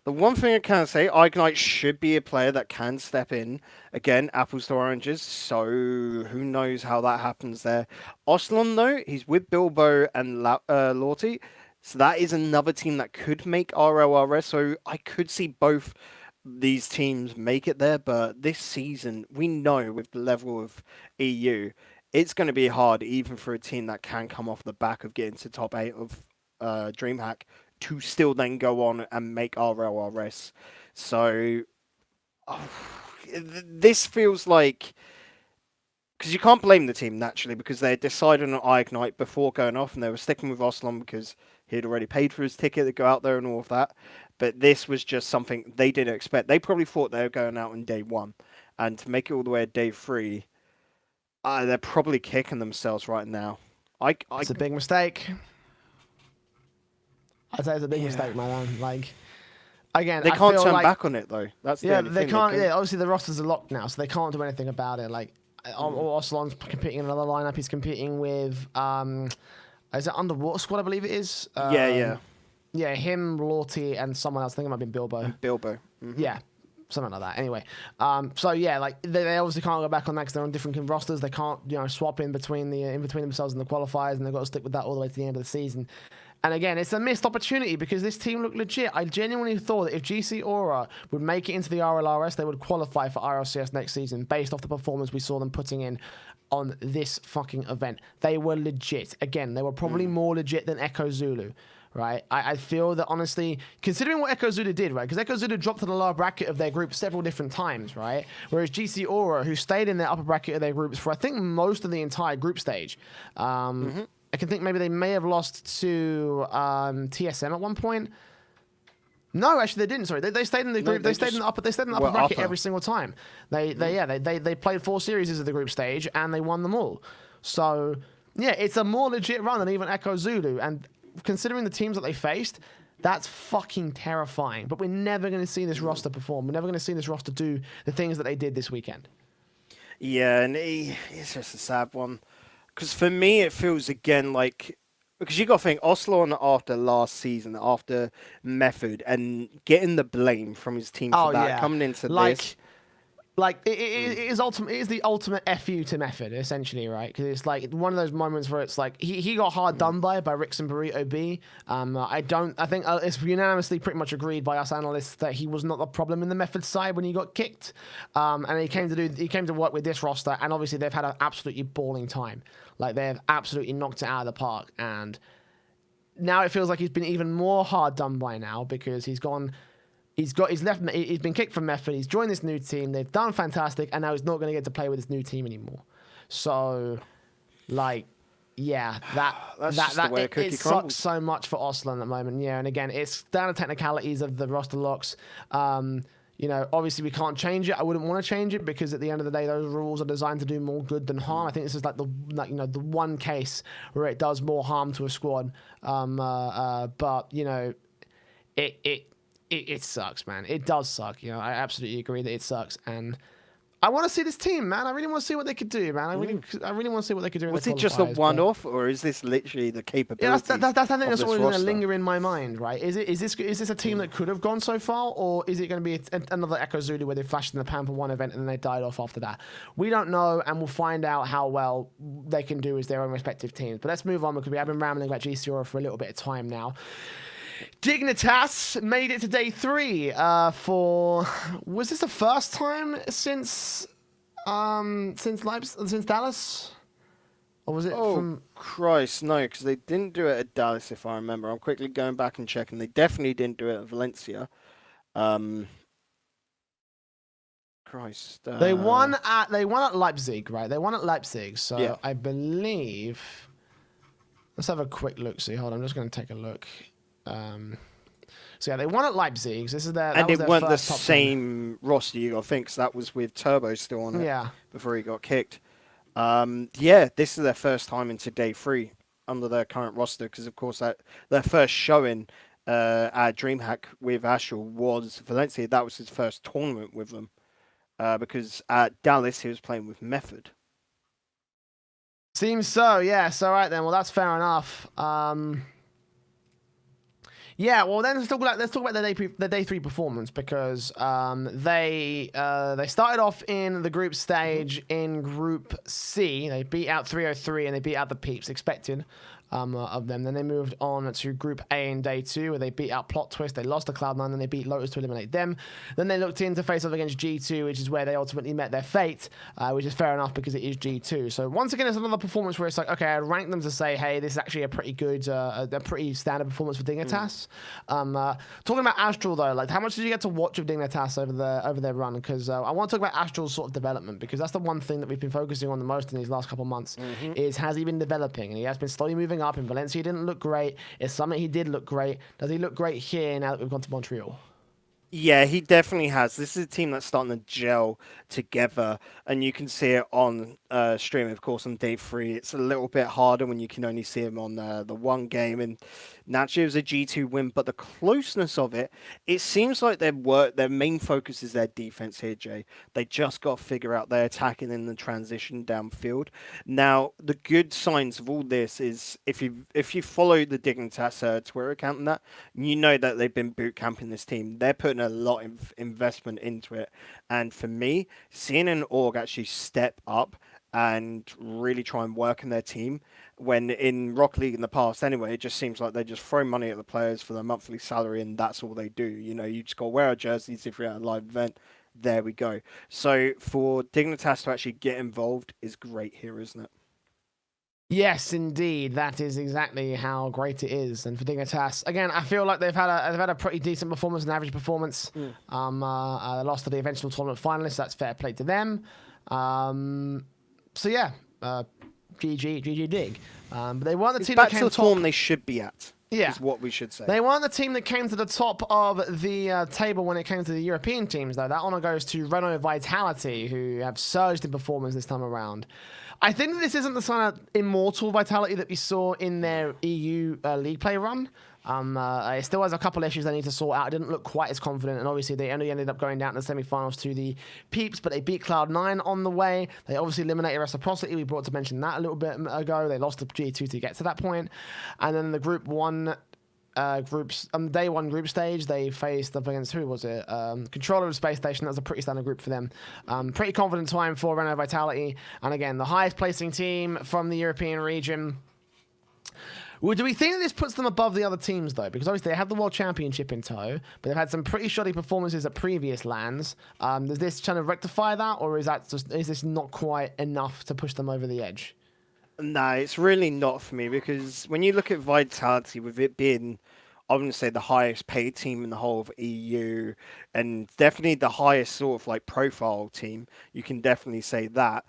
Speaker 2: the one thing I can say, iGnite should be a player that can step in. Again, apples to oranges, so who knows how that happens there. Ocelon, though, he's with Bilbo and Lorty. So that is another team that could make RORS. So I could see both these teams make it there. But this season, we know with the level of EU, it's going to be hard even for a team that can come off the back of getting to top 8 of DreamHack to still then go on and make RLAfterShock. So this feels like... Because you can't blame the team, naturally, because they decided on iGnite before going off, and they were sticking with Ocelon because he had already paid for his ticket to go out there and all of that. But this was just something they didn't expect. They probably thought they were going out on day 1. And to make it all the way to day 3, they're probably kicking themselves right now.
Speaker 1: It's a big mistake. I'd say it's a big mistake, man. Like, again,
Speaker 2: they can't turn back on it, though. That's the only
Speaker 1: they
Speaker 2: thing.
Speaker 1: Can't. Yeah, obviously the rosters are locked now, so they can't do anything about it. Like, Ocelon's competing in another lineup. He's competing with, is it Underwater Squad? I believe it is. Yeah, him, Lorty, and someone else. I think it might be Bilbo.
Speaker 2: Bilbo.
Speaker 1: Yeah, something like that. Anyway, so yeah, like they obviously can't go back on that because they're on different rosters. They can't, swap in between themselves and the qualifiers, and they've got to stick with that all the way to the end of the season. And again, it's a missed opportunity because this team looked legit. I genuinely thought that if GC Aura would make it into the RLRS, they would qualify for RLCS next season based off the performance we saw them putting in on this fucking event. They were legit. Again, they were probably more legit than Echo Zulu, right? I feel that, honestly, considering what Echo Zulu did, right? Because Echo Zulu dropped to the lower bracket of their group several different times, right? Whereas GC Aura, who stayed in the upper bracket of their groups for, I think, most of the entire group stage, I can think maybe they may have lost to TSM at one point. No, actually they didn't. Sorry, they stayed in the group. They stayed in the upper bracket every single time. They played 4 series of the group stage and they won them all. So yeah, it's a more legit run than even Echo Zulu. And considering the teams that they faced, that's fucking terrifying. But we're never going to see this roster perform. We're never going to see this roster do the things that they did this weekend.
Speaker 2: Yeah, and it's just a sad one. Because for me, it feels again like... Because you got to think, Ocelon after last season, after Method, and getting the blame from his team for that, coming into this...
Speaker 1: Like, it is the ultimate FU to Method, essentially, right? Because it's like one of those moments where it's like, he got hard done by Rix and Burrito B. I think it's unanimously pretty much agreed by us analysts that he was not the problem in the Method side when he got kicked. And he came to work with this roster, and obviously they've had an absolutely balling time. Like, they've absolutely knocked it out of the park. And now it feels like he's been even more hard done by now because he's been kicked from Method. He's joined this new team. They've done fantastic, and now he's not going to get to play with this new team anymore. So, like, yeah, it sucks so much for Ocelon at the moment. Yeah, and again, it's down to technicalities of the roster locks. Obviously we can't change it. I wouldn't want to change it because at the end of the day, those rules are designed to do more good than harm. I think this is like the one case where it does more harm to a squad. it sucks, man. It does suck. You know, I absolutely agree that it sucks, and I want to see this team, man. I really want to see what they could do, man. I really want to see what they could do.
Speaker 2: Was
Speaker 1: in
Speaker 2: it
Speaker 1: the
Speaker 2: just a
Speaker 1: qualifiers,
Speaker 2: one-off, or is this literally the capability?
Speaker 1: Yeah, that's the thing that's always going to
Speaker 2: roster?
Speaker 1: linger in my mind, right? Is this a team that could have gone so far, or is it going to be another Echo Zulu where they flashed in the pan for one event and then they died off after that? We don't know, and we'll find out how well they can do as their own respective teams. But let's move on because we have been rambling about GCR for a little bit of time now. Dignitas made it to day 3 was this the first time since Dallas? Or was it from...
Speaker 2: Christ, no, because they didn't do it at Dallas, if I remember. I'm quickly going back and checking. They definitely didn't do it at Valencia. Christ.
Speaker 1: They won at Leipzig, right? They won at Leipzig, so
Speaker 2: yeah.
Speaker 1: I believe... Let's have a quick look. See, hold on, I'm just going to take a look. So yeah, they won at Leipzig. So this is their
Speaker 2: and it weren't the
Speaker 1: top
Speaker 2: same roster, you got to think, 'cause that was with Turbo still on it before he got kicked. Yeah, this is their first time into day 3 under their current roster, because of course their first showing at Dreamhack with Astral was Valencia. That was his first tournament with them, because at Dallas he was playing with Method.
Speaker 1: Seems so, yeah. So right then, well that's fair enough. Yeah, well then let's talk about the day 3 performance, because they started off in the group stage in Group C. They beat out 303 and they beat out the Peeps, expected of them. Then they moved on to Group A in day 2, where they beat out Plot Twist. They lost to Cloud9, then they beat Lotus to eliminate them. Then they looked in to face off against G2, which is where they ultimately met their fate, which is fair enough because it is G2. So once again, it's another performance where it's like, okay, I'd rank them to say, hey, this is actually a pretty good, a pretty standard performance for Dignitas. Talking about Astral though, like how much did you get to watch of Dignitas over their run? Because I want to talk about Astral's sort of development, because that's the one thing that we've been focusing on the most in these last couple of months, is has he been developing? And he has been slowly moving up. In Valencia, he didn't look great. In Summit, he did look great. Does he look great here now that we've gone to Montreal?
Speaker 2: Yeah, he definitely has. This is a team that's starting to gel together, and you can see it on stream, of course, on day 3. It's a little bit harder when you can only see him on the one game, and naturally it was a G2 win, but the closeness of it, it seems like their main focus is their defense here, Jay. They just got to figure out their attacking in the transition downfield. Now, the good signs of all this is if you follow the Dignitas Twitter account and that, you know that they've been boot camping this team. They're putting a lot of investment into it, and for me, seeing an org actually step up and really try and work in their team, when in Rocket League in the past anyway, it just seems like they just throw money at the players for their monthly salary and that's all they do. You know, you just got to wear our jerseys if you're at a live event. There we go. So for Dignitas to actually get involved is great here, isn't it?
Speaker 1: Yes, indeed. That is exactly how great it is. And for Dignitas, again, I feel like they've had a pretty decent performance, an average performance. They lost to the eventual tournament finalists. That's fair play to them. So yeah, GG Dig. But they weren't the team that came
Speaker 2: back to the form they should be at.
Speaker 1: Yeah,
Speaker 2: is what we should say.
Speaker 1: They weren't the team that came to the top of the table when it came to the European teams, though. That honor goes to Renault Vitality, who have surged in performance this time around. I think that this isn't the kind of immortal Vitality that we saw in their EU league play run. It still has a couple issues they need to sort out. It didn't look quite as confident, and obviously they only ended up going down to the semi-finals to the Peeps, but they beat Cloud9 on the way. They obviously eliminated Reciprocity. We brought to mention that a little bit ago. They lost to G2 to get to that point. And then the Group 1 day 1 group stage, they faced up against, who was it? Controller of Space Station. That was a pretty standard group for them. Pretty confident time for Renault Vitality. And again, the highest placing team from the European region. Well, do we think that this puts them above the other teams, though? Because obviously they have the World Championship in tow, but they've had some pretty shoddy performances at previous lands. Does this trying to rectify that, or is this not quite enough to push them over the edge?
Speaker 2: No, it's really not for me, because when you look at Vitality, with it being, I wouldn't say the highest paid team in the whole of EU, and definitely the highest sort of like profile team, you can definitely say that.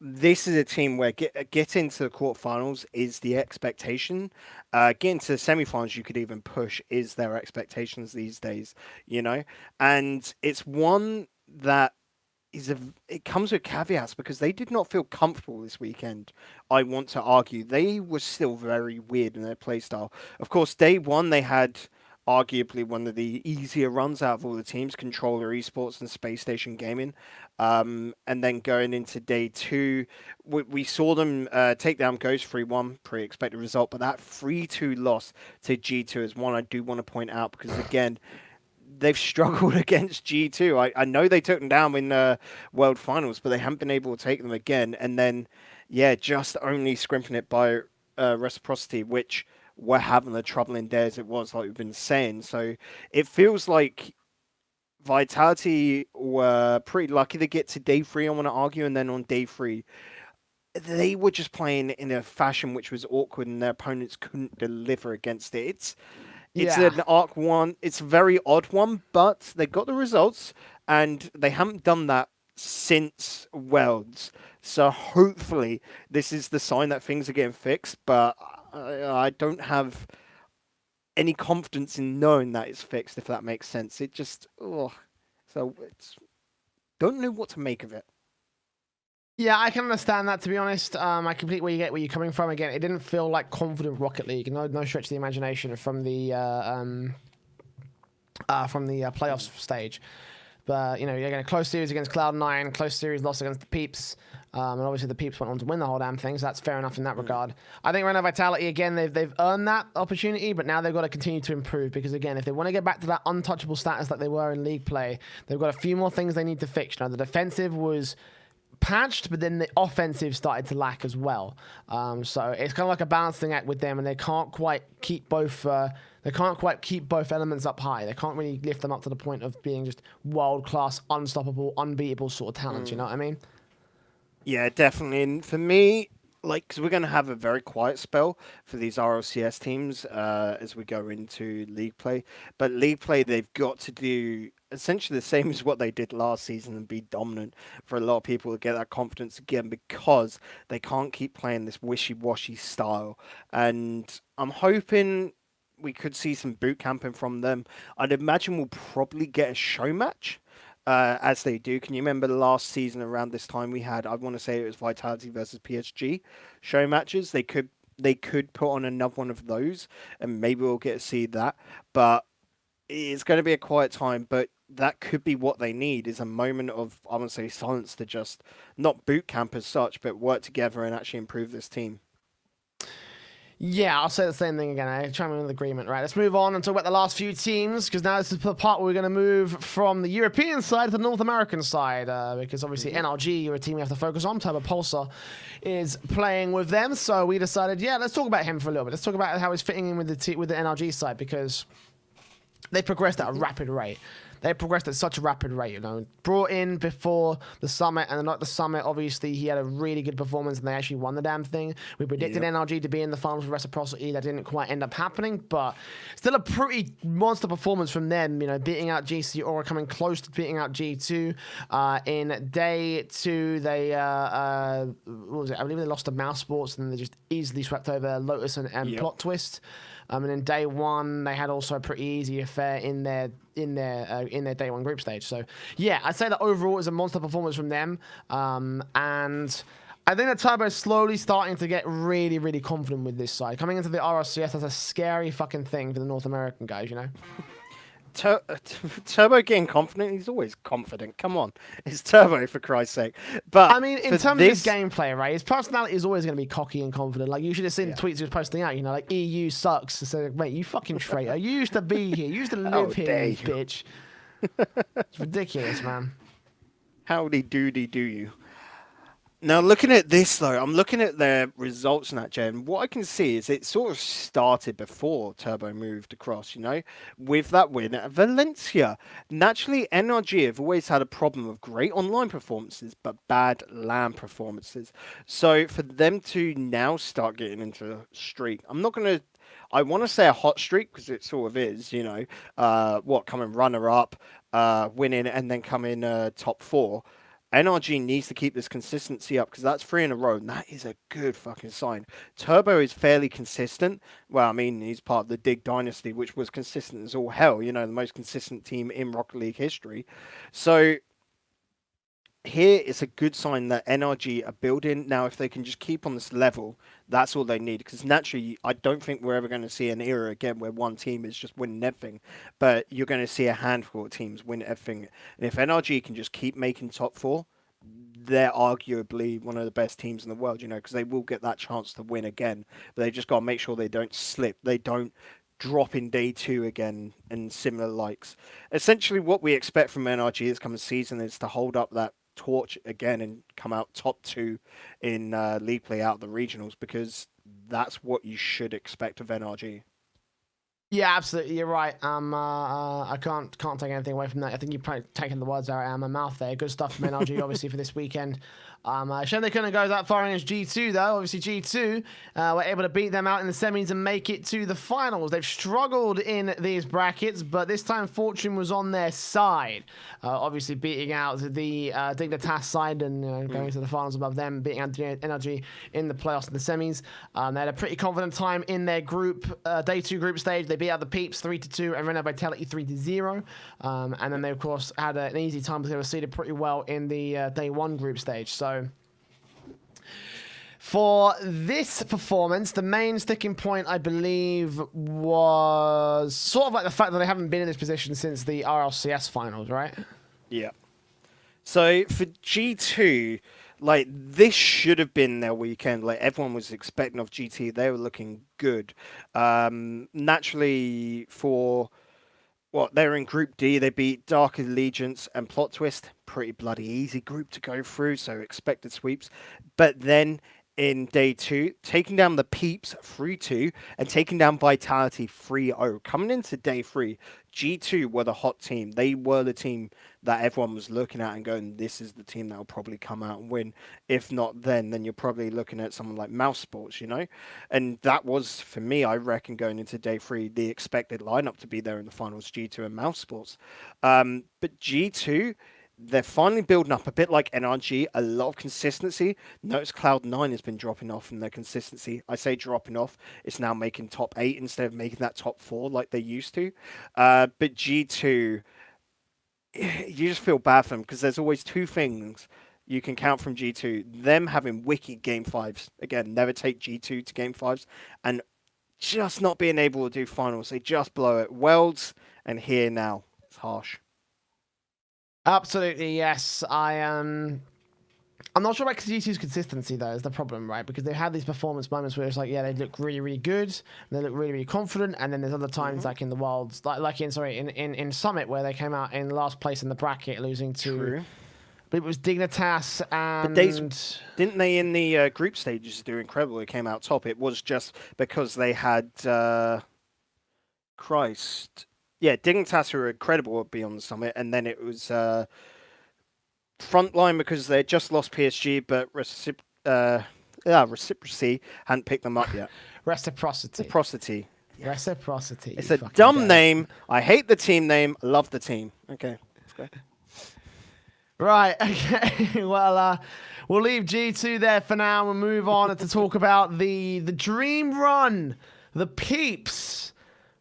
Speaker 2: This is a team where getting to the quarterfinals is the expectation. Getting to the semifinals, you could even push, is their expectations these days, you know? And it's one that it comes with caveats, because they did not feel comfortable this weekend. I want to argue they were still very weird in their play style. Of course, day 1 they had arguably one of the easier runs out of all the teams, Controller Esports and Space Station Gaming. And then going into day two, we saw them take down Ghost 3-1, pretty expected result, but that 3-2 loss to G2 is one I do want to point out because, again, they've struggled against G2. I know they took them down in World Finals, but they haven't been able to take them again. And then, yeah, just only scrimping it by Reciprocity, which were having the trouble in there as it was, like we've been saying. So it feels like Vitality were pretty lucky to get to day three, I want to argue, and then on day three, they were just playing in a fashion which was awkward, and their opponents couldn't deliver against it. It's
Speaker 1: Yeah.
Speaker 2: an arc one. It's a very odd one, but they got the results, and they haven't done that since Worlds. So hopefully this is the sign that things are getting fixed, but I don't have any confidence in knowing that it's fixed, if that makes sense. It just, so it's, don't know what to make of it.
Speaker 1: Yeah, I can understand that, to be honest. I completely where you're coming from. Again, it didn't feel like confident Rocket League. No stretch of the imagination from the playoffs stage. But, you're getting a close series against Cloud9, close series loss against the Peeps. And obviously the Peeps went on to win the whole damn thing, so that's fair enough in that regard. I think right now Vitality, again, they've earned that opportunity, but now they've got to continue to improve because, again, if they want to get back to that untouchable status that they were in league play, they've got a few more things they need to fix. The defensive was patched, but then the offensive started to lack as well. So it's kind of like a balancing act with them, and they can't quite keep both. They can't quite keep both elements up high. They can't really lift them up to the point of being just world class, unstoppable, unbeatable sort of talent. You know what I mean?
Speaker 2: Yeah, definitely. And for me, because we're going to have a very quiet spell for these RLCS teams as we go into league play. But league play, they've got to do essentially the same as what they did last season and be dominant for a lot of people to get that confidence again because they can't keep playing this wishy-washy style. And I'm hoping we could see some boot camping from them. I'd imagine we'll probably get a show match. As they do. Can you remember last season around this time we had, I want to say it was Vitality versus PSG show matches. They could put on another one of those and maybe we'll get to see that. But it's going to be a quiet time, but that could be what they need is a moment of, I want to say, silence to just not boot camp as such, but work together and actually improve this team.
Speaker 1: Yeah, I'll say the same thing again. I try and with agreement, right? Let's move on and talk about the last few teams, because now this is the part where we're going to move from the European side to the North American side, because obviously NRG are a team we have to focus on. Turbo Pulsar is playing with them, so we decided, yeah, let's talk about him for a little bit. Let's talk about how he's fitting in with the NRG side, because they progressed at a rapid rate. They progressed at such a rapid rate, Brought in before the summit, and not the summit, obviously, he had a really good performance, and they actually won the damn thing. We predicted NRG to be in the finals with Reciprocity. That didn't quite end up happening, but still a pretty monster performance from them, beating out GC Aura, coming close to beating out G2. In day two, they, what was it? I believe they lost to Mousesports, and they just easily swept over Lotus and Plot Twist. And in day one, they had also a pretty easy affair in their day one group stage. So yeah, I'd say that overall it was a monster performance from them. And I think that Turbo is slowly starting to get really, really confident with this side. Coming into the RLCS, that's a scary fucking thing for the North American guys,
Speaker 2: Turbo getting confident. He's always confident. Come on, it's Turbo for Christ's sake. But
Speaker 1: I mean, in terms of his gameplay, right? His personality is always going to be cocky and confident. Like you should have seen the tweets he was posting out. Like EU sucks. So, mate, you fucking traitor. You used to be here. You used to live here, you bitch. It's ridiculous, man.
Speaker 2: Howdy doody do you? Now, looking at this, though, I'm looking at their results in that gen. What I can see is it sort of started before Turbo moved across, with that win at Valencia. Naturally, NRG have always had a problem of great online performances, but bad LAN performances. So for them to now start getting into a streak, I want to say a hot streak, because it sort of is, coming runner-up, winning, and then coming top 4. NRG needs to keep this consistency up because that's 3 in a row, and that is a good fucking sign. Turbo is fairly consistent. Well, I mean, he's part of the Dig Dynasty, which was consistent as all hell, the most consistent team in Rocket League history. So here it's a good sign that NRG are building. Now, if they can just keep on this level, that's all they need. Because naturally, I don't think we're ever going to see an era again where one team is just winning everything. But you're going to see a handful of teams win everything. And if NRG can just keep making top four, they're arguably one of the best teams in the world, because they will get that chance to win again. But they just got to make sure they don't slip. They don't drop in day two again and similar likes. Essentially, what we expect from NRG this coming season is to hold up that torch again and come out top two in league play out of the regionals, because that's what you should expect of NRG.
Speaker 1: Yeah, absolutely. You're right. I can't take anything away from that. I think you've probably taken the words out of my mouth there. Good stuff from NRG, obviously, for this weekend. Shame they couldn't go that far against G2, though. Obviously, G2 were able to beat them out in the semis and make it to the finals. They've struggled in these brackets, but this time fortune was on their side. Obviously, beating out the Dignitas side and going to the finals above them, beating out NRG in the playoffs and the semis. They had a pretty confident time in their group, day two group stage. They beat out the Peeps 3-2 and ran out Vitality 3-0. And then they, of course, had an easy time because they were seeded pretty well in the day one group stage. So, for this performance, the main sticking point, I believe, was sort of like the fact that they haven't been in this position since the RLCS finals, right?
Speaker 2: Yeah. So for G2, like, this should have been their weekend. Like, everyone was expecting of GT. They were looking good. Naturally, for they're in Group D. They beat Dark Allegiance and Plot Twist. Pretty bloody easy group to go through, so expected sweeps. But then in day two, taking down the Peeps 3-2 and taking down Vitality 3-0. Coming into day three, G2 were the hot team. They were the team that everyone was looking at and going, this is the team that will probably come out and win. If not then you're probably looking at someone like Mousesports, And that was, for me, I reckon, going into day three, the expected lineup to be there in the finals, G2 and Mousesports. But G2, they're finally building up a bit like NRG, a lot of consistency. Notice Cloud9 has been dropping off in their consistency. I say dropping off, it's now making top 8 instead of making that top 4 like they used to. But G2, you just feel bad for them because there's always two things you can count from G2. Them having wicked game 5s. Again, never take G2 to game 5s. And just not being able to do finals. They just blow it. Worlds and here now. It's harsh.
Speaker 1: Absolutely, yes. I'm not sure about G2's consistency, though, is the problem, right? Because they've had these performance moments where it's like, yeah, they look really, really good, and they look really, really confident, and then there's other times, like in the Worlds, in Summit, where they came out in last place in the bracket, losing to...
Speaker 2: True.
Speaker 1: But it was Dignitas and...
Speaker 2: Didn't they in the group stages do incredible? They came out top. It was just because they had... Yeah, Dignitas, who were incredible, would be on the Summit, and then it was Frontline because they just lost PSG, but Reciprocity hadn't picked them up yet.
Speaker 1: Reciprocity.
Speaker 2: Yes.
Speaker 1: Reciprocity.
Speaker 2: It's a dumb name. I hate the team name. I love the team. Okay, let's go.
Speaker 1: Right, okay. Well, we'll leave G2 there for now and move on to talk about the Dream Run, the Peeps.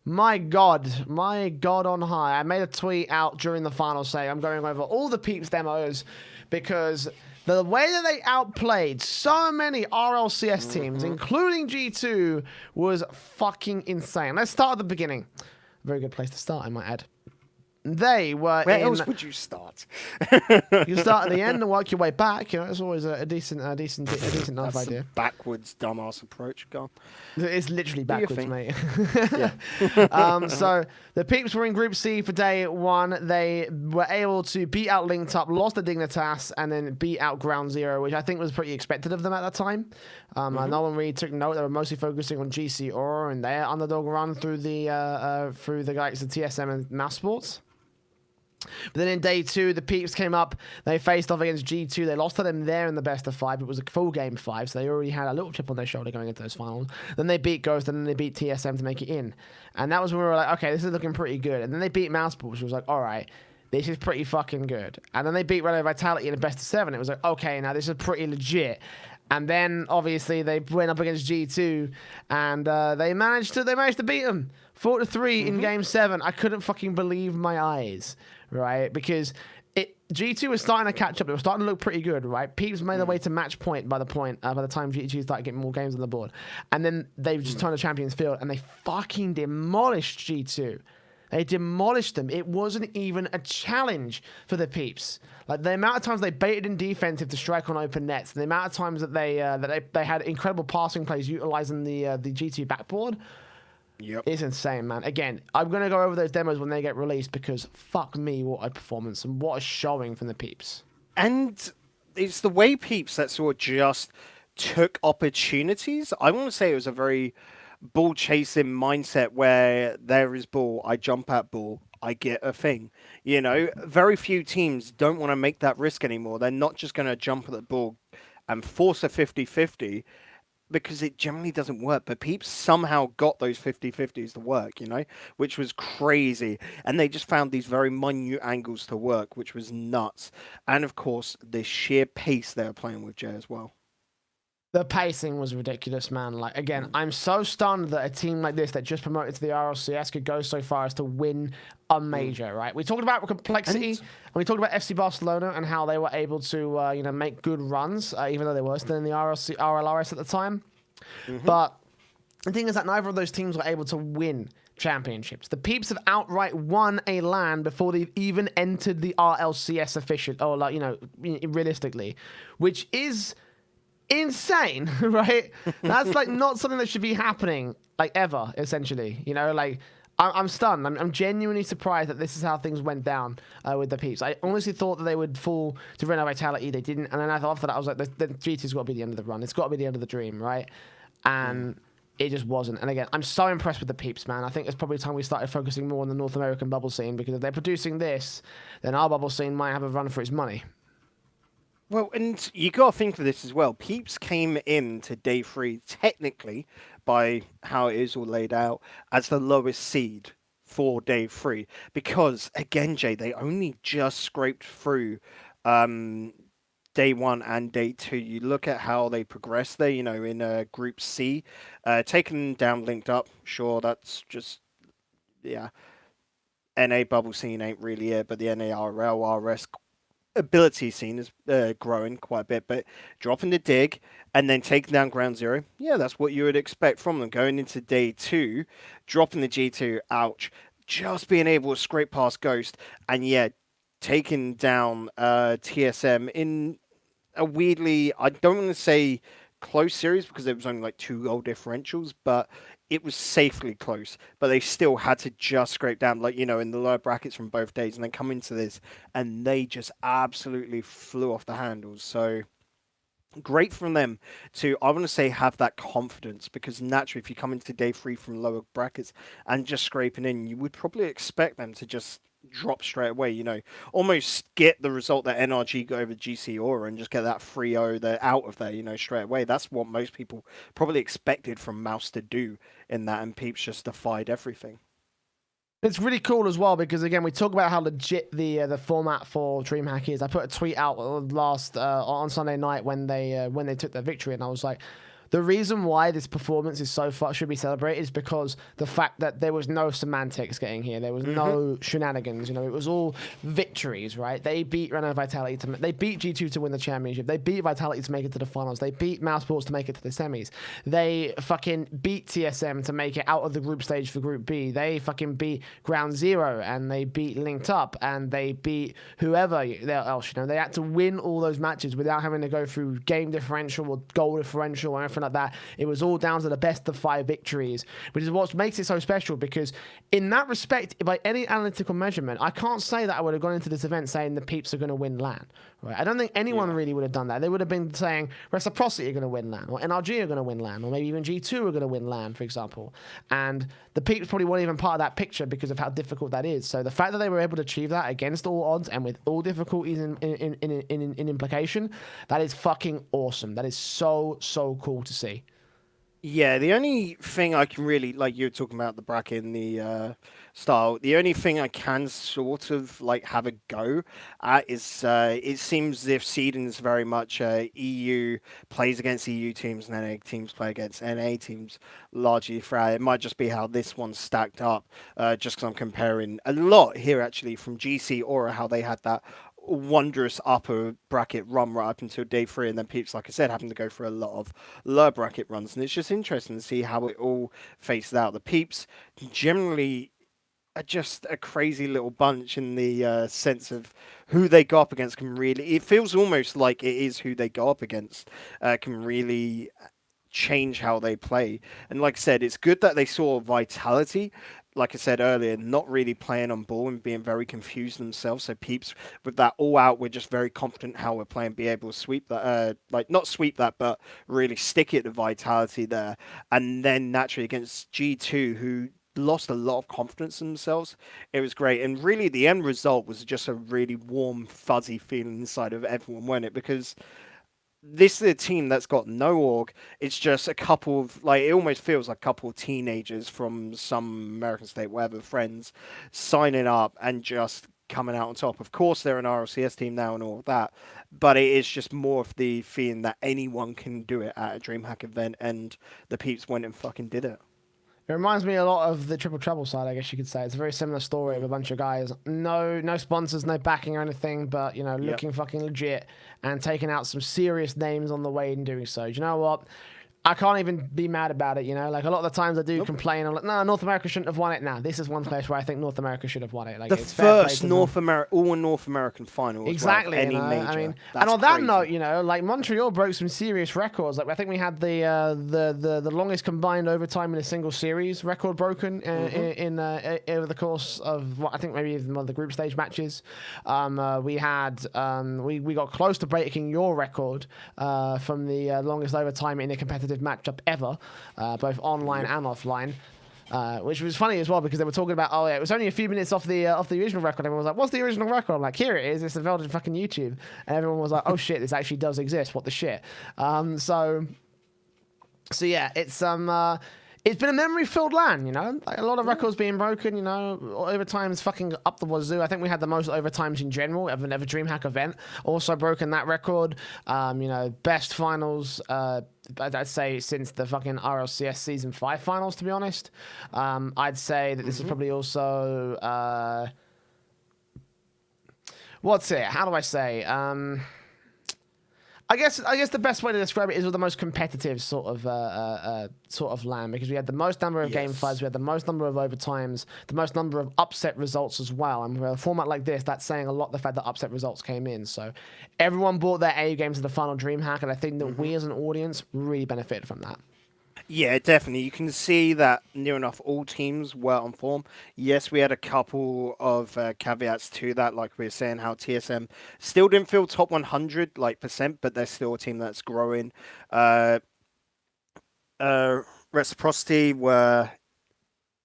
Speaker 1: My God on high. I made a tweet out during the final saying I'm going over all the Peeps demos because the way that they outplayed so many RLCS teams, including G2, was fucking insane. Let's start at the beginning. Very good place to start, I might add. They were
Speaker 2: Where else would you start?
Speaker 1: You start at the end and work your way back. It's always a decent enough
Speaker 2: That's
Speaker 1: idea.
Speaker 2: A backwards, dumbass approach. Go on.
Speaker 1: It's literally backwards, mate.
Speaker 2: Yeah.
Speaker 1: So the Peeps were in Group C for day one. They were able to beat out Linked Up, lost to Dignitas, and then beat out Ground Zero, which I think was pretty expected of them at that time. No one really took note. They were mostly focusing on GC Aura and their underdog run through the likes of TSM and Mousesports. But then in day two, the Peeps came up. They faced off against G2. They lost to them there in the best of 5. It was a full game 5, so they already had a little chip on their shoulder going into those finals. Then they beat Ghost, and then they beat TSM to make it in. And that was when we were like, okay, this is looking pretty good. And then they beat Mousesports, which was like, all right, this is pretty fucking good. And then they beat Relay Vitality in a best of 7. It was like, okay, now this is pretty legit. And then obviously they went up against G2, and they managed to beat them 4-3 in game 7. I couldn't fucking believe my eyes, right? Because G2 was starting to catch up. It was starting to look pretty good, right? Peeps made their way to match point by the time G2 started getting more games on the board. And then they just turned the champions field and they fucking demolished G2. They demolished them. It wasn't even a challenge for the Peeps. Like the amount of times they baited in defensive to strike on open nets, the amount of times that they had incredible passing plays utilizing the G2 backboard.
Speaker 2: Yep.
Speaker 1: It's insane, man. Again, I'm going to go over those demos when they get released because fuck me, what a performance and what a showing from the Peeps.
Speaker 2: And it's the way Peeps that sort of just took opportunities. I want to say it was a very ball chasing mindset where there is ball, I jump at ball, I get a thing. You know, very few teams don't want to make that risk anymore. They're not just going to jump at the ball and force a 50-50. Because it generally doesn't work, but Peeps somehow got those 50-50s to work, you know, which was crazy. And they just found these very minute angles to work, which was nuts. And of course, the sheer pace they were playing with, Jay, as well.
Speaker 1: The pacing was ridiculous, man. Like, again, I'm so stunned that a team like this that just promoted to the RLCS could go so far as to win a major, right? We talked about complexity, and we talked about FC Barcelona and how they were able to, make good runs, even though they were still in the RLRS at the time. But the thing is that neither of those teams were able to win championships. The Peeps have outright won a LAN before they've even entered the RLCS official, or realistically, which is insane, right? That's like not something that should be happening like ever, essentially. You know, like I'm stunned. I'm genuinely surprised that this is how things went down with the Peeps. I honestly thought that they would fall to Reno Vitality. They didn't, and then I thought after that I was like, the GT's got to be the end of the run. It's got to be the end of the dream, right? And it just wasn't. And again, I'm so impressed with the Peeps, man. I think it's probably time we started focusing more on the North American bubble scene, because if they're producing this, then our bubble scene might have a run for its money.
Speaker 2: Well, and you got to think of this as well. Peeps came in to day 3, technically, by how it is all laid out, as the lowest seed for day 3. Because, again, Jay, they only just scraped through day 1 and day 2. You look at how they progressed there, in Group C. Taken down, linked up, sure, that's just, yeah. NA bubble scene ain't really it, but the NARL, RS ability scene is growing quite a bit, but dropping the dig and then taking down ground 0, yeah, that's what you would expect from them. Going into day 2, dropping the G2, ouch, just being able to scrape past Ghost, and yeah, taking down TSM in a weirdly, I don't want to say close series because there was only like 2 goal differentials, but it was safely close, but they still had to just scrape down, in the lower brackets from both days, and then come into this, and they just absolutely flew off the handles. So great from them to, I want to say, have that confidence, because naturally, if you come into day 3 from lower brackets and just scraping in, you would probably expect them to just drop straight away, almost get the result that NRG got over GC Aura and just get that 3-0 there out of there, straight away. That's what most people probably expected from Mouse to do in that, and Peeps just defied everything.
Speaker 1: It's really cool as well because, again, we talk about how legit the format for Dreamhack is. I put a tweet out on Sunday night when they took their victory, and I was like, the reason why this performance is so far should be celebrated is because the fact that there was no semantics getting here. There was no shenanigans. It was all victories, right? They beat Reno Vitality. They beat G2 to win the championship. They beat Vitality to make it to the finals. They beat Mousesports to make it to the semis. They fucking beat TSM to make it out of the group stage for Group B. They fucking beat Ground Zero, and they beat Linked Up, and they beat whoever else. They had to win all those matches without having to go through game differential or goal differential or anything like that. It was all down to the best of 5 victories, which is what makes it so special, because in that respect, by any analytical measurement, I can't say that I would have gone into this event saying the Peeps are going to win LAN. Right? I don't think anyone really would have done that. They would have been saying Reciprocity are going to win LAN, or NRG are going to win LAN, or maybe even G2 are going to win LAN, for example. And the Peeps probably weren't even part of that picture because of how difficult that is. So the fact that they were able to achieve that against all odds and with all difficulties in implication, that is fucking awesome. That is so cool to see.
Speaker 2: Yeah, the only thing I can really, like you were talking about the bracket and the style, the only thing I can sort of have a go at is it seems as if seeding is very much EU plays against EU teams and NA teams play against NA teams largely throughout. It might just be how this one's stacked up, just because I'm comparing a lot here actually from GC Aura, how they had that wondrous upper bracket run right up until day 3, and then Peeps, like I said, having to go for a lot of lower bracket runs, and it's just interesting to see how it all faces out. The Peeps generally are just a crazy little bunch in the sense of who they go up against can really. It feels almost like it is who they go up against can really change how they play. And like I said, it's good that they saw vitality. Like I said earlier, not really playing on ball and being very confused themselves. So Peeps, with that all out, we're just very confident how we're playing, be able to sweep that, like not sweep that, but really stick it to vitality there. And then naturally against G2, who lost a lot of confidence in themselves, it was great. And really the end result was just a really warm, fuzzy feeling inside of everyone, wasn't it? Because this is a team that's got no org. It's just a couple of, like, it almost feels like a couple of teenagers from some American state, whatever, friends, signing up and just coming out on top. Of course, they're an RLCS team now and all of that, but it is just more of the feeling that anyone can do it at a DreamHack event, and the Peeps went and fucking did it.
Speaker 1: It reminds me a lot of the Triple Treble side, I guess you could say. It's a very similar story of a bunch of guys. No sponsors, no backing or anything, but, you know, looking fucking legit and taking out some serious names on the way and doing so. Do you know what? I can't even be mad about it, you know? Like, a lot of the times I do complain. I'm like, no, North America shouldn't have won it. Nah, this is one place where I think North America should have won it. Like,
Speaker 2: the
Speaker 1: it's
Speaker 2: first North American final.
Speaker 1: Exactly.
Speaker 2: Any
Speaker 1: you know?
Speaker 2: major.
Speaker 1: I mean,
Speaker 2: that's
Speaker 1: and on that
Speaker 2: crazy.
Speaker 1: note, you know, like, Montreal broke some serious records. Like, I think we had the longest combined overtime in a single series record broken in over the course of what I think maybe even one of the group stage matches. We had we got close to breaking your record from the longest overtime in a competitive matchup ever. Both online and offline, which was funny as well because they were talking about, oh yeah, it was only a few minutes off the original record. Everyone was like, what's the original record? I'm like, here it is. It's available on fucking YouTube. And everyone was like, oh shit, this actually does exist. What the shit? So yeah, it's been a memory-filled land, you know? Like, a lot of records being broken, you know? Overtime's fucking up the wazoo. I think we had the most overtimes in general of an ever DreamHack event. Also broken that record. You know, best finals, I'd say, since the fucking RLCS Season 5 finals, to be honest. I'd say that this is probably also... what's it? How do I say? I guess the best way to describe it is the most competitive sort of land, because we had the most number of game fights, we had the most number of overtimes, the most number of upset results as well. And with a format like this, that's saying a lot, the fact that upset results came in. So everyone brought their A games to the final DreamHack, and I think that we as an audience really benefited from that.
Speaker 2: Yeah, definitely. You can see that near enough all teams were on form. Yes, we had a couple of caveats to that, like we were saying, how TSM still didn't feel top 100 percent, but they're still a team that's growing. Reciprocity were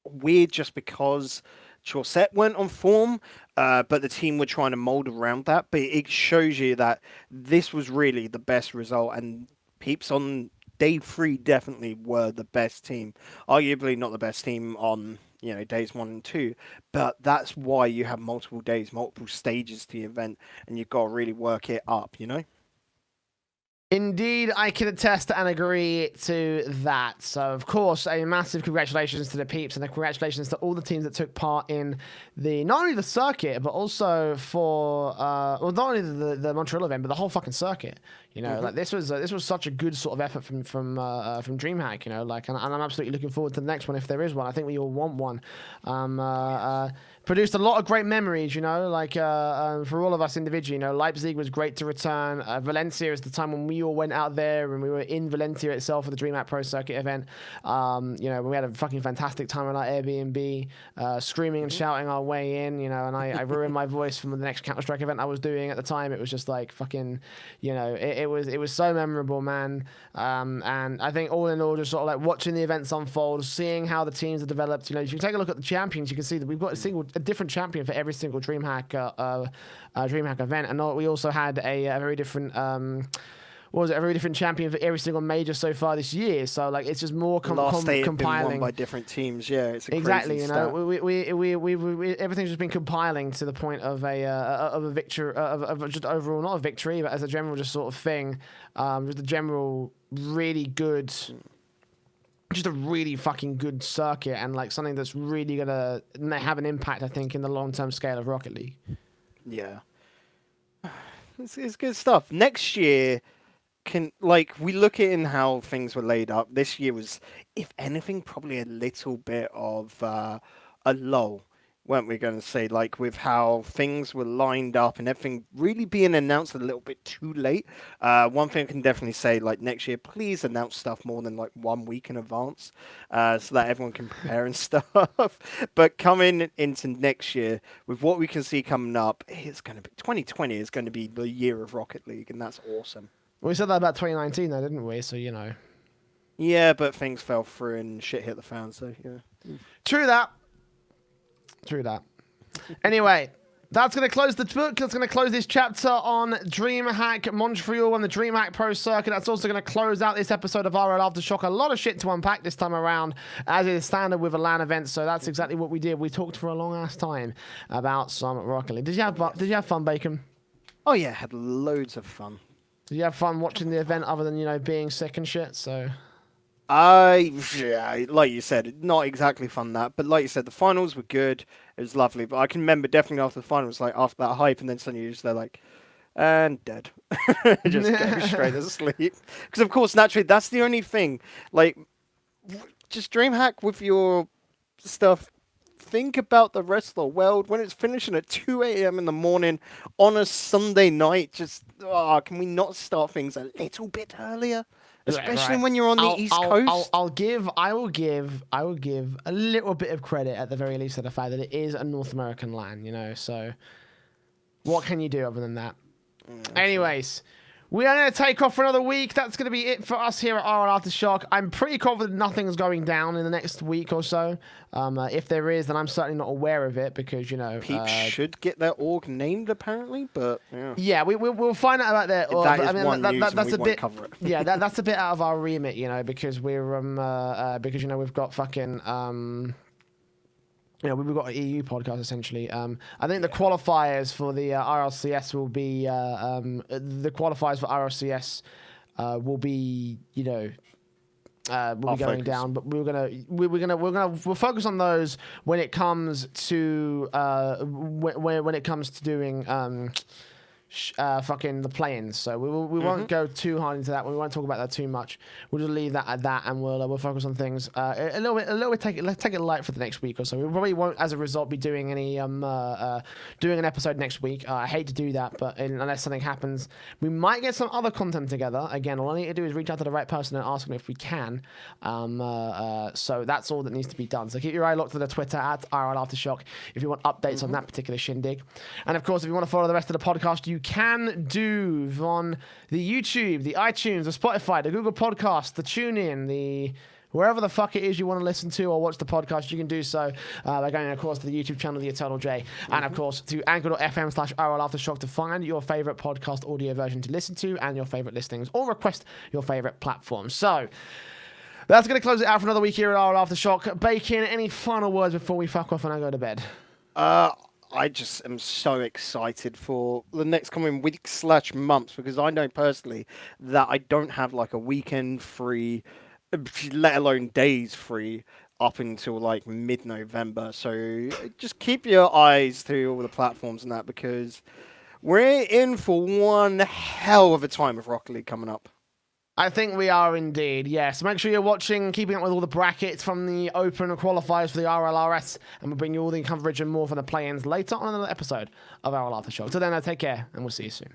Speaker 2: weird just because Chaucet went on form, but the team were trying to mold around that. But it shows you that this was really the best result, and Peeps on Day 3 definitely were the best team. Arguably not the best team on, you know, days 1 and 2, but that's why you have multiple days, multiple stages to the event, and you've got to really work it up, you know?
Speaker 1: Indeed, I can attest and agree to that. So, of course, a massive congratulations to the Peeps, and a congratulations to all the teams that took part in not only the circuit, but also for not only the Montreal event, but the whole fucking circuit. You know, like this was such a good sort of effort from DreamHack. You know, like, and I'm absolutely looking forward to the next one if there is one. I think we all want one. Produced a lot of great memories, you know, like for all of us individually. You know, Leipzig was great to return. Valencia is the time when we all went out there and we were in Valencia itself for the Dreamhack Pro Circuit event. You know, we had a fucking fantastic time on our Airbnb, screaming and shouting our way in, you know, and I ruined my voice from the next Counter-Strike event I was doing at the time. It was just like fucking, you know, it was so memorable, man. And I think all in all, just sort of like watching the events unfold, seeing how the teams are developed. You know, if you take a look at the champions, you can see that we've got a different champion for every single DreamHack event, and we also had a very different a very different champion for every single major so far this year. So like it's just more compiling. Been won
Speaker 2: by different teams. Yeah, it's
Speaker 1: exactly.
Speaker 2: Crazy
Speaker 1: you know, we everything's just been compiling to the point of a victory, of just overall not a victory, but as a general just sort of thing, just a general really good. Just a really fucking good circuit, and like something that's really gonna have an impact, I think, in the long-term scale of Rocket League.
Speaker 2: Yeah. It's good stuff. Next year can we look at in how things were laid up. This year was, if anything, probably a little bit of a lull, weren't we going to say? Like with how things were lined up and everything really being announced a little bit too late. One thing I can definitely say, like next year, please announce stuff more than like 1 week in advance, so that everyone can prepare and stuff. But coming into next year, with what we can see coming up, it's going to be 2020 is going to be the year of Rocket League, and that's awesome.
Speaker 1: We said that about 2019, though, didn't we? So
Speaker 2: Yeah, but things fell through and shit hit the fan. So yeah.
Speaker 1: True that. Anyway, that's going to close the book. That's going to close this chapter on Dreamhack Montreal and the Dreamhack Pro Circuit. That's also going to close out this episode of RLAfterShock. A lot of shit to unpack this time around, as is standard with a LAN event. So that's exactly what we did. We talked for a long ass time about some Rocket League. Did you have fun, Bacon?
Speaker 2: Oh yeah, had loads of fun.
Speaker 1: Did you have fun watching the event other than, being sick and shit? So
Speaker 2: yeah, like you said, not exactly fun that, but like you said, the finals were good. It was lovely. But I can remember definitely after the finals, like after that hype, and then suddenly you're just there like, and dead. Just go straight to sleep. Because of course, naturally, that's the only thing. Like, just DreamHack with your stuff. Think about the rest of the world when it's finishing at 2 a.m. in the morning on a Sunday night. Just can we not start things a little bit earlier, especially when you're on the East Coast?
Speaker 1: I will give a little bit of credit at the very least to the fact that it is a North American LAN. So what can you do other than that? Anyways. We are going to take off for another week. That's going to be it for us here at RLAfterShock. I'm pretty confident nothing's going down in the next week or so. If there is, then I'm certainly not aware of it because,
Speaker 2: Peeps should get their org named, apparently, but yeah.
Speaker 1: Yeah, we'll find out about that.
Speaker 2: That's a bit. Cover it.
Speaker 1: Yeah, that's a bit out of our remit, because we're we've got fucking we've got an EU podcast essentially. I think the qualifiers for the RLCS will be the qualifiers for RLCS will be will be going down, but we'll focus on those when it comes to when it comes to doing fucking the play-ins. So we won't go too hard into that. We won't talk about that too much. We'll just leave that at that, and we'll focus on things a little bit. Take it light for the next week or so. We probably won't, as a result, be doing any doing an episode next week. I hate to do that, but unless something happens, we might get some other content together. Again, all I need to do is reach out to the right person and ask them if we can. So that's all that needs to be done. So keep your eye locked to the Twitter at RLAfterShock if you want updates on that particular shindig. And of course, if you want to follow the rest of the podcast, you can do on the YouTube, the iTunes, the Spotify, the Google Podcast, the TuneIn, the wherever the fuck it is you want to listen to or watch the podcast, you can do so by going, of course, to the YouTube channel, The Eternal J, and of course to anchor.fm/RLAfterShock to find your favorite podcast audio version to listen to and your favorite listings or request your favorite platform. So that's going to close it out for another week here at RLAfterShock. Bacon, any final words before we fuck off and I go to bed?
Speaker 2: I just am so excited for the next coming weeks/months because I know personally that I don't have like a weekend free, let alone days free up until like mid-November. So just keep your eyes through all the platforms and that because we're in for one hell of a time with Rocket League coming up.
Speaker 1: I think we are indeed, yes. Make sure you're watching, keeping up with all the brackets from the Open qualifiers for the RLRS, and we'll bring you all the coverage and more from the play-ins later on in another episode of RLAfterShock. So then, take care, and we'll see you soon.